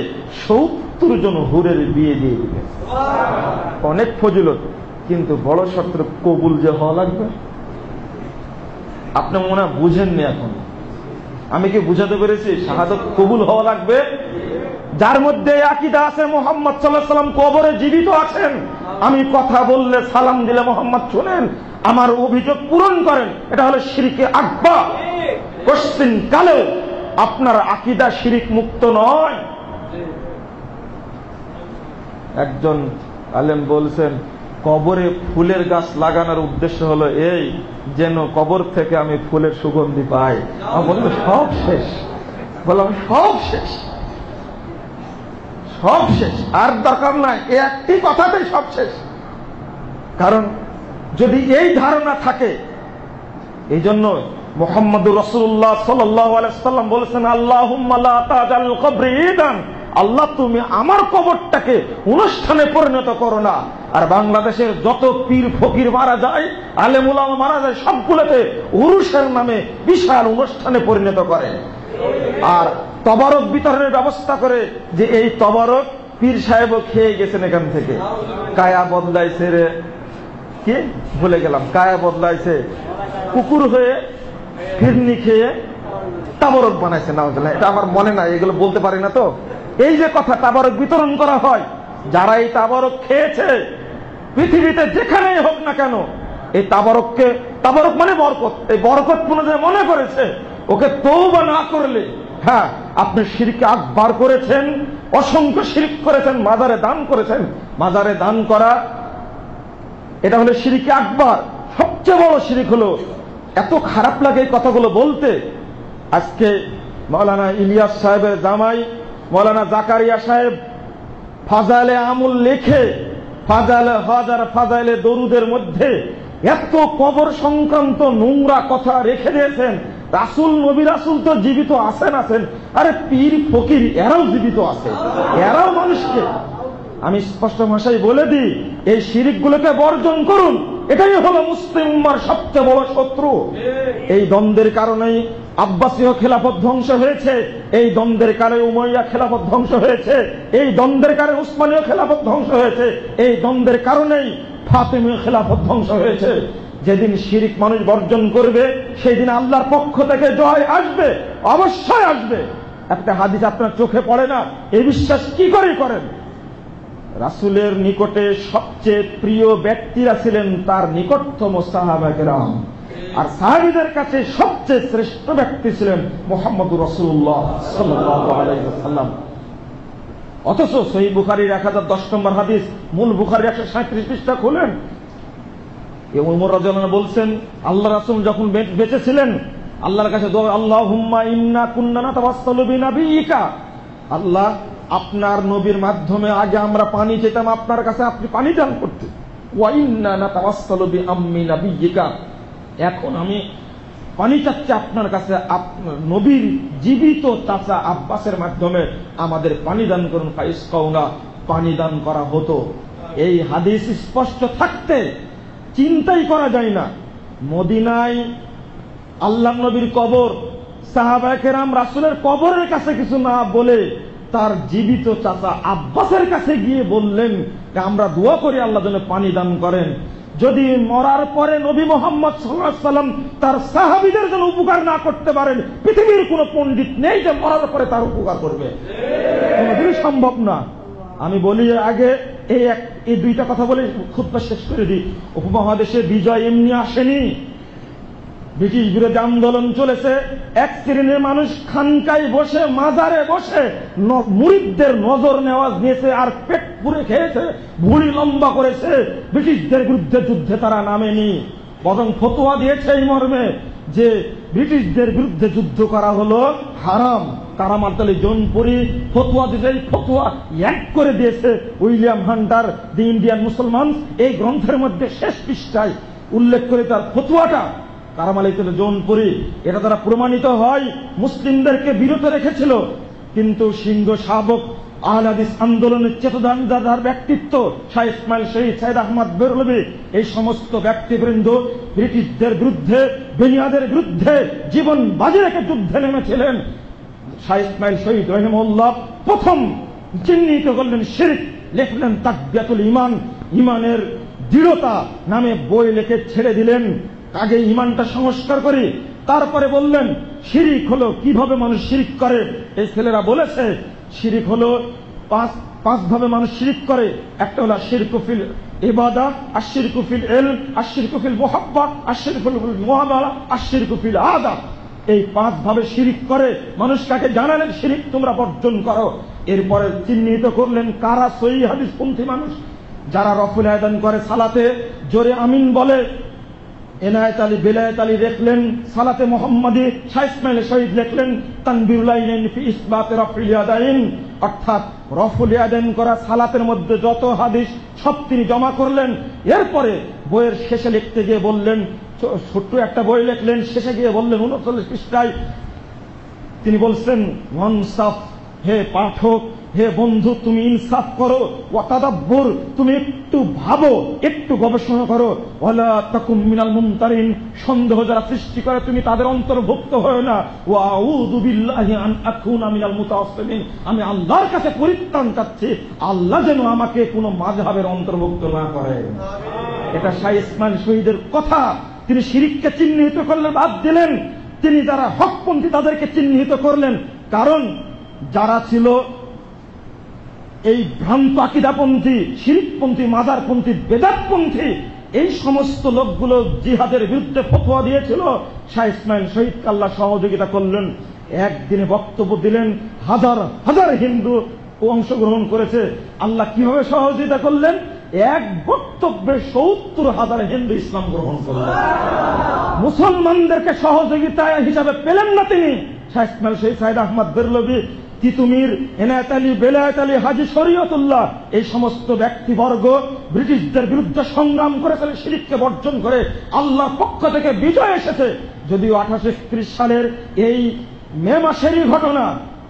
70 জন হুরের বিয়ে দিয়ে দিবেন। অনেক ফজিলত, কিন্তু বড় শর্ত কবুল যে হওয়া লাগবে। আপনি মনে হয় বুঝেননি এখন, আমি কি বুঝাতে পেরেছি? শাহাদত কবুল হওয়া লাগবে। যার মধ্যে আকীদা আছে মুহাম্মদ সাল্লাল্লাহু আলাইহি ওয়াসাল্লাম কবরে জীবিত আছেন, আমি কথা বললে সালাম দিলে মুহাম্মদ শুনেন, আমার অভিযোগ পূরণ করেন, এটা হলো শিরকে আকবার। কোশ্চিন কালেও আপনার আকীদা শিরিক মুক্ত নয়। একজন আলেম বলছেন, কবরে ফুলের গাছ লাগানোর উদ্দেশ্য হলো এই, যেন কবর থেকে আমি ফুলের সুগন্ধি পাই। আমি বললাম সব শেষ, বললাম সব শেষ, সব শেষ, আর দরকার নাই, এই একটি কথাতেই সব শেষ। কারণ যদি এই ধারণা থাকে, এই জন্য মুহাম্মদুর রাসূলুল্লাহ সাল্লাল্লাহু আলাইহি ওয়াসাল্লাম বলেছেন, আল্লাহুম্মা লা তাজাল কবরি ঈদান, আল্লাহ তুমি আমার কবরটাকে অনুষ্ঠানে পরিণত করো না। আর বাংলাদেশের যত পীর ফকির মারা যায়, আলেম উলামা মারা যায়, সবগুলোতে উরুসের নামে বিশাল অনুষ্ঠানে পরিণত করে, আর তবারক বিতরণের ব্যবস্থা করে যে এই তবারক পীর সাহেবও খেয়ে গেছেন এখান থেকে। কায়া বদলাইছে রে, কি ভুলে গেলাম, কায়া বদলাইছে, কুকুর হয়ে ফিরনি খেয়ে তাবারক বানাইছে। না, এটা আমার মনে নাই, এগুলো বলতে পারি না তো। এই যে কথা তাবারক বিতরণ করা হয়, যারা এই তাবারক খেয়েছে পৃথিবীতে যেখানেই হোক না কেন, এই তাবারককে, তাবারক মানে বরকত, এই বরকত মনে করেছে, ওকে তওবা না করলে, হ্যাঁ আপনি শিরকে আকবার করেছেন, অসংখ্য শিরক করেছেন, মাজারে দান করেছেন। মাজারে দান করা এটা হলো শিরকে আকবার। সবচেয়ে বড় শিরক হলো এত খারাপ লাগে এই কথাগুলো বলতে। আজকে মৌলানা ইলিয়াস সাহেবের জামাই মৌলানা জাকারিয়া সাহেব ফাজাইলে আমুল লিখে ফাজাইলে দরুদের মধ্যে এত কবর সংক্রান্ত নোংরা কথা রেখে দিয়েছেন। রাসূল নবী রাসূল তো জীবিত আছেন, আরে পীর ফকির এরাও জীবিত আছে, এরাও মানুষকে। আমি স্পষ্ট ভাষায় বলে দিই, এই শিরিকগুলোকে বর্জন করুন। এটাই হলো মুসলিম উম্মার সবচেয়ে বড় শত্রু। এই দ্বন্দ্বের কারণেই আব্বাসীয় খেলাফত ধ্বংস হয়েছে, এই দ্বন্দ্বের কারণে উমাইয়া খেলাফত ধ্বংস হয়েছে, এই দ্বন্দ্বের কারণে উসমানীয় খেলাফত ধ্বংস হয়েছে, এই দ্বন্দ্বের কারণেই ফাতেমীয় খেলাফত ধ্বংস হয়েছে। যেদিন শিরিক মানুষ বর্জন করবে সেই দিন আল্লাহর পক্ষ থেকে জয় আসবে, অবশ্যই আসবে। একটা হাদিস আপনার চোখে পড়ে না, এই বিশ্বাস কি করে করেন? রাসূলের নিকটে সবচেয়ে প্রিয় ব্যক্তিরা ছিলেন তার নিকটতম সাহাবা কেরাম, আর সাহাবীদের কাছে সবচেয়ে শ্রেষ্ঠ ব্যক্তি ছিলেন মুহাম্মদুর রাসূলুল্লাহ সাল্লাল্লাহু আলাইহি ওয়াসাল্লাম। অথচ সহিহ বুখারীর 1010 নম্বর হাদিস, মূল বুখারীর 137 পৃষ্ঠা খুলেন, ওমর রাদিয়াল্লাহু আনহু বলছেন, আল্লাহ রাসূল যখন বেঁচে ছিলেন আল্লাহর কাছে দোয়া, আল্লাহুম্মা ইন্না কুন্না নাতাওয়াসসালু বিনাবিয়িকা, আল্লাহ আপনার নবীর মাধ্যমে আগে আমরা পানি চেতাম আপনার কাছে, আপনি পানি দান করতেন। ওয়া ইন্না নাতাওয়াসসালু বিআম্মি নাবিয়িকা, এখন আমি পানি চাচ্ছি আপনার কাছে, আপনার নবীর জীবিত চাচা আব্বাসের মাধ্যমে আমাদের পানি দান করুন। ফাইসকাউনা, পানি দান করা হতো। এই হাদিস স্পষ্ট থাকতে চিন্তাই করা যায় না মদিনায় আল্লাহর নবীর কবর, সাহাবায়ে কেরাম রাসূলের কবরের কাছে কিছু না বলে তার জীবিত চাচা আব্বাসের কাছে গিয়ে বললেন আমরা দোয়া করি আল্লাহ যেন পানি দান করেন। যদি মরার পরে নবী মুহাম্মদ সাল্লাল্লাহু আলাইহি ওয়াসাল্লাম তার সাহাবীদের জন্য উপকার না করতে পারেন, পৃথিবীর কোন পণ্ডিত নেই যে মরার পরে তার উপকার করবে, কোনদিনই সম্ভব না। আমি বলি আগে এই দুইটা কথা বলে খুতবা শেষ করে দিই। উপমহাদেশে বিজয় এমনি আসেনি, ব্রিটিশ বিরোধী আন্দোলন চলেছে। এক শ্রেণীর মানুষ খানকায় বসে, মাজারে বসে মুরিদদের নজর নেওয়াজ নিয়েছে আর পেট পুরে খেয়েছে, ভুঁড়ি লম্বা করেছে। ব্রিটিশদের বিরুদ্ধে যুদ্ধে তারা নামেনি, বরং ফতোয়া দিয়েছে এই মর্মে যে ব্রিটিশদের বিরুদ্ধে যুদ্ধ করা হলো হারাম। কারামার্তালি জৌনপুরি ফতোয়া দিয়েছে, এই ফতোয়া এক করে দিয়েছে উইলিয়াম হান্টার দি ইন্ডিয়ান মুসলমান এই গ্রন্থের মধ্যে শেষ পৃষ্ঠায় উল্লেখ করে তার ফতোয়াটা কারামালিতুল জৌনপুরি, এটা দ্বারা প্রমাণিত হয় মুসলিমদেরকে বিরত রেখেছিল। কিন্তু সিংহ শাবক আহলে হাদিস আন্দোলনের চেতনাদার ব্যক্তিত্ব শাহ ইসমাইল শহীদ, সাইদ আহমদ বেরলভী, এই সমস্ত ব্যক্তিবৃন্দ ব্রিটিশদের বিরুদ্ধে, বেনিয়াদের বিরুদ্ধে জীবন বাজি রেখে যুদ্ধে নেমেছিলেন। শাহ ইসমাইল শহীদ রাহিমাহুল্লাহ প্রথম চিহ্নিত করলেন শিরক, লিখলেন তাকবিয়াতুল ঈমান, ঈমানের দৃঢ়তা নামে বই লিখে ছেড়ে দিলেন, আগে ঈমানটা সংস্কার করি। তারপরে বললেন শিরিক হলো কিভাবে মানুষ শিরিক করে। এই ছেলেরা বলেছে শিরিক হলো পাঁচ ভাবে মানুষ শিরিক করে। একটা হলো শিরকু ফিল ইবাদা, আশিরকু ফিল ইলম, আশিরকু ফিল মুহাব্বা, আশিরকু ফিল মুআমালা, আশিরকু ফিল আদা। এই 5 ভাবে শিরিক করে মানুষ। কাকে জানালেন শিরিক তোমরা বর্জন করো। এরপরে চিহ্নিত করলেন কারা সহিহ হাদিসপন্থী মানুষ, যারা রফুল আযান করে, সালাতে জোরে আমিন বলে। এনায়েত আলী, বেলায়েত আলী লিখলেন সালাতে মুহাম্মাদি, শাহ ইসমাইল শহীদ লিখলেন তানবীরুল আইনাইন ফি ইসবাত রফুল ইয়াদাইন, অর্থাৎ রফুল ইয়াদাইন করা সালাতের মধ্যে যত হাদিস সব তিনি জমা করলেন। এরপরে বইয়ের শেষে লিখতে গিয়ে বললেন, ছোট্ট একটা বই লিখলেন, শেষে গিয়ে বললেন 39 পৃষ্ঠায় তিনি বলছেন ওয়ানসাফ, হে পাঠক, হে বন্ধু তুমি ইনসাফ করো, ওয়াতাদাব্বুর তুমি একটু ভাবো, একটু গবেষণা করো, ওয়ালা তাকুম মিনাল মুমতারিন সন্দেহ যারা সৃষ্টি করে তুমি তাদের অন্তর্ভুক্ত হয় না, ওয়া আউযু বিল্লাহি আন আকুনা মিনাল মুতাআসসিমিন আমি আল্লাহর কাছে পরিত্রাণ চাচ্ছি আল্লাহ যেন আমাকে কোনো মাযহাবের অন্তর্ভুক্ত না করে। এটা শাহ ইসমাইল শহীদের কথা। তিনি শিরিককে চিহ্নিত করলেন, বাদ দিলেন। তিনি যারা হকপন্থী তাদেরকে চিহ্নিত করলেন, কারণ যারা ছিল এই ভ্রান্ত আকীদাপন্থী, শিরকপন্থী, মাজারপন্থী, বেদাতপন্থী, এই সমস্ত লোকগুলো জিহাদের বিরুদ্ধে ফতোয়া দিয়েছিল। শাহ ইসমাইল শহীদকে আল্লাহ সহযোগিতা করলেন, একদিনে বক্তব্য দিলেন, হাজার হাজার হিন্দু অংশগ্রহণ করেছে। আল্লাহ কিভাবে সহযোগিতা করলেন? এক বক্তব্যে 70,000 হিন্দু ইসলাম গ্রহণ করলেন। মুসলমানদেরকে সহযোগিতা হিসাবে পেলেন না তিনি। শাহ ইসমাইল শহীদ সাইদ আহমদ বেরলভী, তিতুমির, এনায়েত আলী, বেলায়েত আলী, হাজী শরীয়তুল্লাহ, এই সমস্ত ব্যক্তিবর্গ ব্রিটিশদের বিরুদ্ধে সংগ্রাম করেছিলেন শিরককে বর্জন করে। আল্লাহর পক্ষ থেকে বিজয় এসেছে। যদিও 1831 সালের এই মে মাসেরই ঘটনা,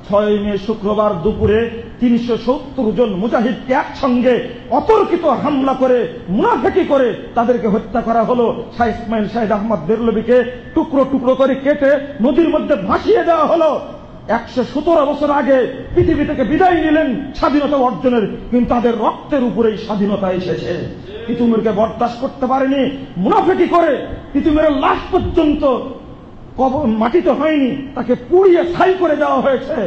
6 মে শুক্রবার দুপুরে 370 জন মুজাহিদকে একসঙ্গে অতর্কিত হামলা করে মুনাফিকি করে তাদেরকে হত্যা করা হলো। শাহ ইসমাইল শহীদ আহমদ বেরলভীকে টুকরো টুকরো করে কেটে নদীর মধ্যে ভাসিয়ে দেওয়া হলো। 117 বছর আগে পৃথিবী থেকে বিদায় নিলেন স্বাধীনতা অর্জনের, কিন্তু তাদের রক্তের উপরেই স্বাধীনতা এসেছে। তিতুমিরকে বরদাস্ত করতে পারেনি, মুনাফিকি করে তিতুমিরের লাশ পর্যন্ত মাটিতে হয়নি, তাকে পুড়িয়ে ছাই করে দেওয়া হয়েছে।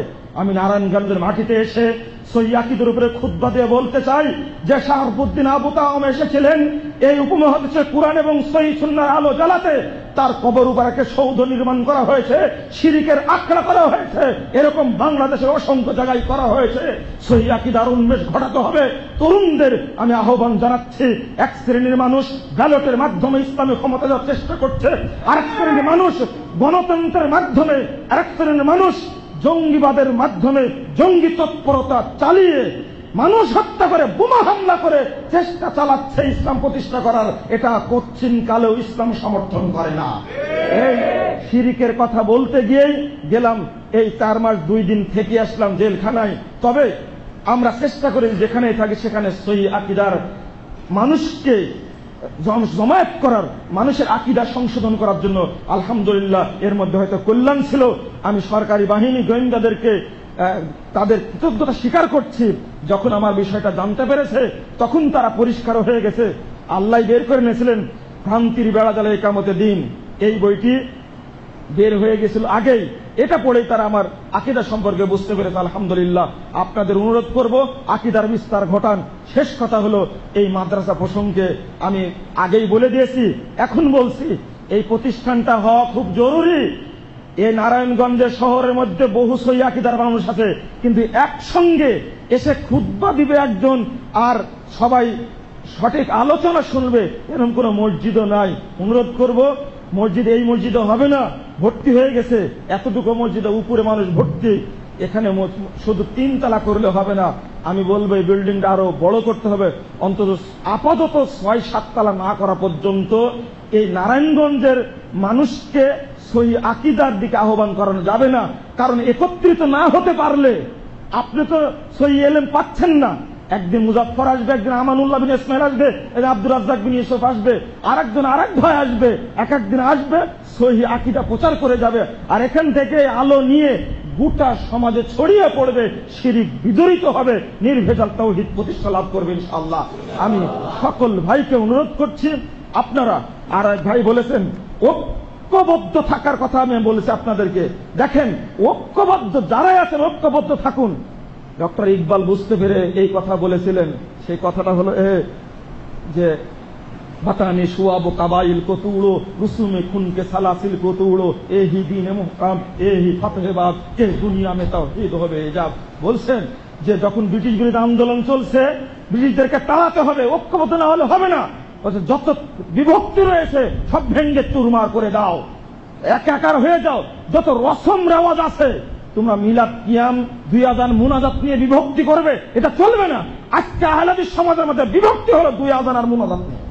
আমি নারায়ণগঞ্জের মাটিতে এসে সহিহ আকীদার উপরে খুতবা দিয়ে বলতে চাই যে শাহাবুদ্দিন আবু তাওয়াম এসেছিলেন এই উপমহাদেশে কুরআন এবং সহিহ সুন্নাহর আলো জ্বালাতে। তার কবর উপরে সৌধ নির্মাণ করা হয়েছে, শিরকের আখড়া করা হয়েছে। এরকম বাংলাদেশের অসংখ্য জায়গায় করা হয়েছে। সহিহ আকীদার উন্মেষ ঘটাতে হবে। তরুণদের আমি আহ্বান জানাচ্ছি, এক শ্রেণীর মানুষ ব্যালটের মাধ্যমে ইসলামী ক্ষমতা দেওয়ার চেষ্টা করছে, আরেক শ্রেণীর মানুষ গণতন্ত্রের মাধ্যমে, আরেক শ্রেণীর মানুষ জঙ্গিবাদের মাধ্যমে জঙ্গি তৎপরতা চালিয়ে মানুষ হত্যা করে বোমা হামলা করে চেষ্টা চালাচ্ছে ইসলাম প্রতিষ্ঠা করার। এটা কচ্ছিন কালেও ইসলাম সমর্থন করে না। এই শিরকের কথা বলতে গিয়েই গেলাম, এই 4 মাস 2 দিন থেকে আসলাম জেলখানায়। তবে আমরা চেষ্টা করি যেখানে থাকি সেখানে সহিহ আকীদার মানুষকে জমায়েত করার, মানুষের আকীদা সংশোধন করার জন্য। আলহামদুলিল্লাহ এর মধ্যে হয়তো কল্যাণ ছিল। আমি সরকারি বাহিনী গোয়েন্দাদেরকে তাদের কৃতজ্ঞতা স্বীকার করছি। যখন আমার বিষয়টা জানতে পেরেছে তখন তারা পরিষ্কার হয়ে গেছে। আল্লাহ বের করে নিয়েছিলেন ভ্রান্তির বেড়া জালে কিয়ামতের দিন, এই বইটি বের হয়ে গেছিল আগেই। এটা পড়েই তারা আমার আকীদা সম্পর্কে বুঝতে পেরেছে। আলহামদুলিল্লাহ আপনাদের অনুরোধ করব আকীদার বিস্তার ঘটান। শেষ কথা হলো, এই মাদ্রাসা প্রসঙ্গে আমি আগেই বলে দিয়েছি, এখন বলছি, এই প্রতিষ্ঠানটা হওয়া খুব জরুরি। এই নারায়ণগঞ্জের শহরের মধ্যে বহু সহিহ আকীদার মানুষ আছে, কিন্তু একসঙ্গে এসে খুতবা দিবে একজন আর সবাই সঠিক আলোচনা শুনবে এরকম কোন মসজিদও নাই। অনুরোধ করব, মসজিদ এই মসজিদও হবে না, ভর্তি হয়ে গেছে এতটুকু মসজিদে, উপরে মানুষ ভর্তি। এখানে শুধু 3 তলা করলে হবে না, আমি বলবো এই বিল্ডিংটা আরো বড় করতে হবে। অন্তত আপাতত 6-7 তলা না করা পর্যন্ত এই নারায়ণগঞ্জের মানুষকে সহিহ আকীদার দিকে আহ্বান করানো যাবে না। কারণ একত্রিত না হতে পারলে আপনি তো সহিহ ইলম পাচ্ছেন না। একদিন মুজাফফর আসবে, একদিন আমানুল্লাহ বিন ইসমাইল আসবে, আব্দুর রাজ্জাক বিন ইউসুফ আসবে, আরেকজন আরেক ভাই আসবে, এক একদিন আসবে সহিহ আকীদা প্রচার করে যাবে। আর এখান থেকে আলো নিয়ে গোটা সমাজে ছড়িয়ে পড়বে, শিরক বিদরিত হবে, নির্ভেজাল তাওহীদ প্রতিষ্ঠা লাভ করবে ইনশাআল্লাহ। আমি সকল ভাইকে অনুরোধ করছি, আপনারা, আর এক ভাই বলেছেন ঐক্যবদ্ধ থাকার কথা, আমি বলেছি আপনাদেরকে, দেখেন ঐক্যবদ্ধ যারাই আছেন ঐক্যবদ্ধ থাকুন। ডক্টর ইকবাল বুঝতে পেরে এই কথা বলেছিলেন, সেই কথাটা হলো যে বাতানি শুয়াব কাবাইল কো তুড়ো, রুসুমে খুনকে সালাসিল কো তুড়ো, এহি দ্বীনে মুহকাম এহি ফাতহেবাদ, কে দুনিয়া মে তাওহীদ হবে এজাব। বলছেন যে যখন ব্রিটিশ বিরোধী আন্দোলন চলছে, ব্রিটিশদেরকে তাড়াতে হবে, ঐক্যবদ্ধ না হলে হবে না। যত বিভক্তি রয়েছে সব ভেঙ্গে চুরমার করে দাও, একাকার হয়ে যাও। যত রসম রেওয়াজ আছে, তোমরা মিলাদ, কিয়াম, 2 আযান, মুনাজাত নিয়ে বিভক্তি করবে, এটা চলবে না। আজকে আহলে হাদিস সমাজের মধ্যে বিভক্তি হলো 2 আযান আর মুনাজাত নিয়ে।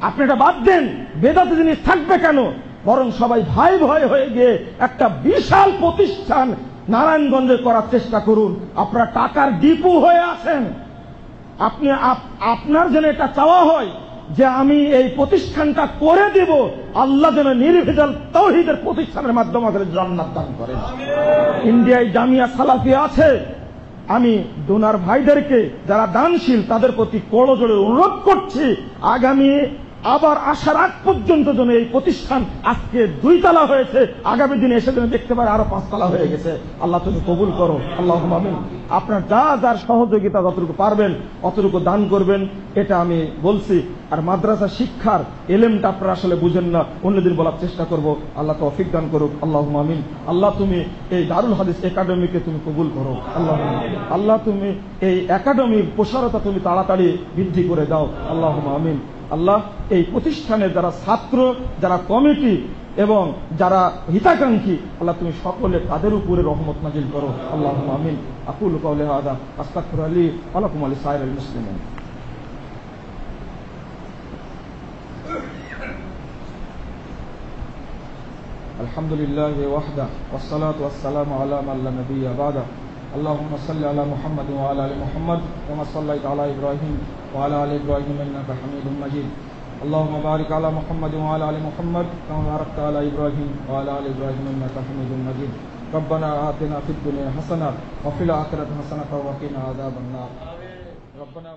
আপনি এটা বাদ দেন, বেদাতি জিনিস থাকবে কেন? বরং সবাই ভাই ভাই হয়ে গিয়ে একটা বিশাল প্রতিষ্ঠান নারায়ণগঞ্জে করার চেষ্টা করুন। আপনারা টাকার ডিপো হয়ে আছেন, আপনি আপনার যেন এটা চাওয়া হয় যে আমি এই প্রতিষ্ঠানটা করে দিব, আল্লাহ যেন নির্ভেজাল তাওহীদের প্রতিষ্ঠানের মাধ্যমে আমাদের জান্নাত দান করেন। ইন্ডিয়ায় জামিয়া সালাফিয়া আছে, আমি ডোনার ভাইদেরকে যারা দানশীল তাদের প্রতি করজোড়ে অনুরোধ করছি, আগামী আবার আসার আগ পর্যন্ত যেন এই প্রতিষ্ঠান আজকে 2 তলা হয়েছে, আগামী দিনে এসে যেন দেখতে পারে আরো 5 তলা হয়ে গেছে। আল্লাহ তুমি কবুল করো, আল্লাহুম্মা আমিন। আপনার যার সহযোগিতা যতটুকু পারবেন অতটুকু দান করবেন, এটা আমি বলছি। আর মাদ্রাসা শিক্ষার এলেমটা আপনারা আসলে বুঝেন না, অন্যদিন বলার চেষ্টা করব। আল্লাহ তৌফিক দান করুক, আল্লাহুম্মা আমিন। আল্লাহ তুমি এই দারুল হাদিস একাডেমিকে তুমি কবুল করো, আল্লাহ তুমি এই একাডেমির প্রসারতা তুমি তাড়াতাড়ি বৃদ্ধি করে দাও, আল্লাহুম্মা আমিন। আল্লাহ এই প্রতিষ্ঠানের যারা ছাত্র, যারা কমিটি এবং যারা হিতাকাঙ্ক্ষী, আল্লাহ তুমি সকলে তাদের উপরে রহমত নাজিল করো, আল্লাহুম্মা আমিন। আকুলু কাওলি হাযা আস্তাগফিরুল্লাহ লি ওয়া লাকুম ওয়া লিসাইরিল মুসলিমিন। আলহামদুলিল্লাহি ওয়াহদা ওয়াস সালাতু ওয়াস সালামু আলা মান লা নাবিয়্যা বা'দা। اللهم صل على محمد وعلى ال محمد كما صليت على ابراهيم وعلى ال ابراهيم انك حميد مجيد. اللهم بارك على محمد وعلى ال محمد كما باركت على ابراهيم وعلى ال ابراهيم انك حميد مجيد. ربنا آتنا في الدنيا حسنة وفي الآخرة حسنة وقنا عذاب النار. ربنا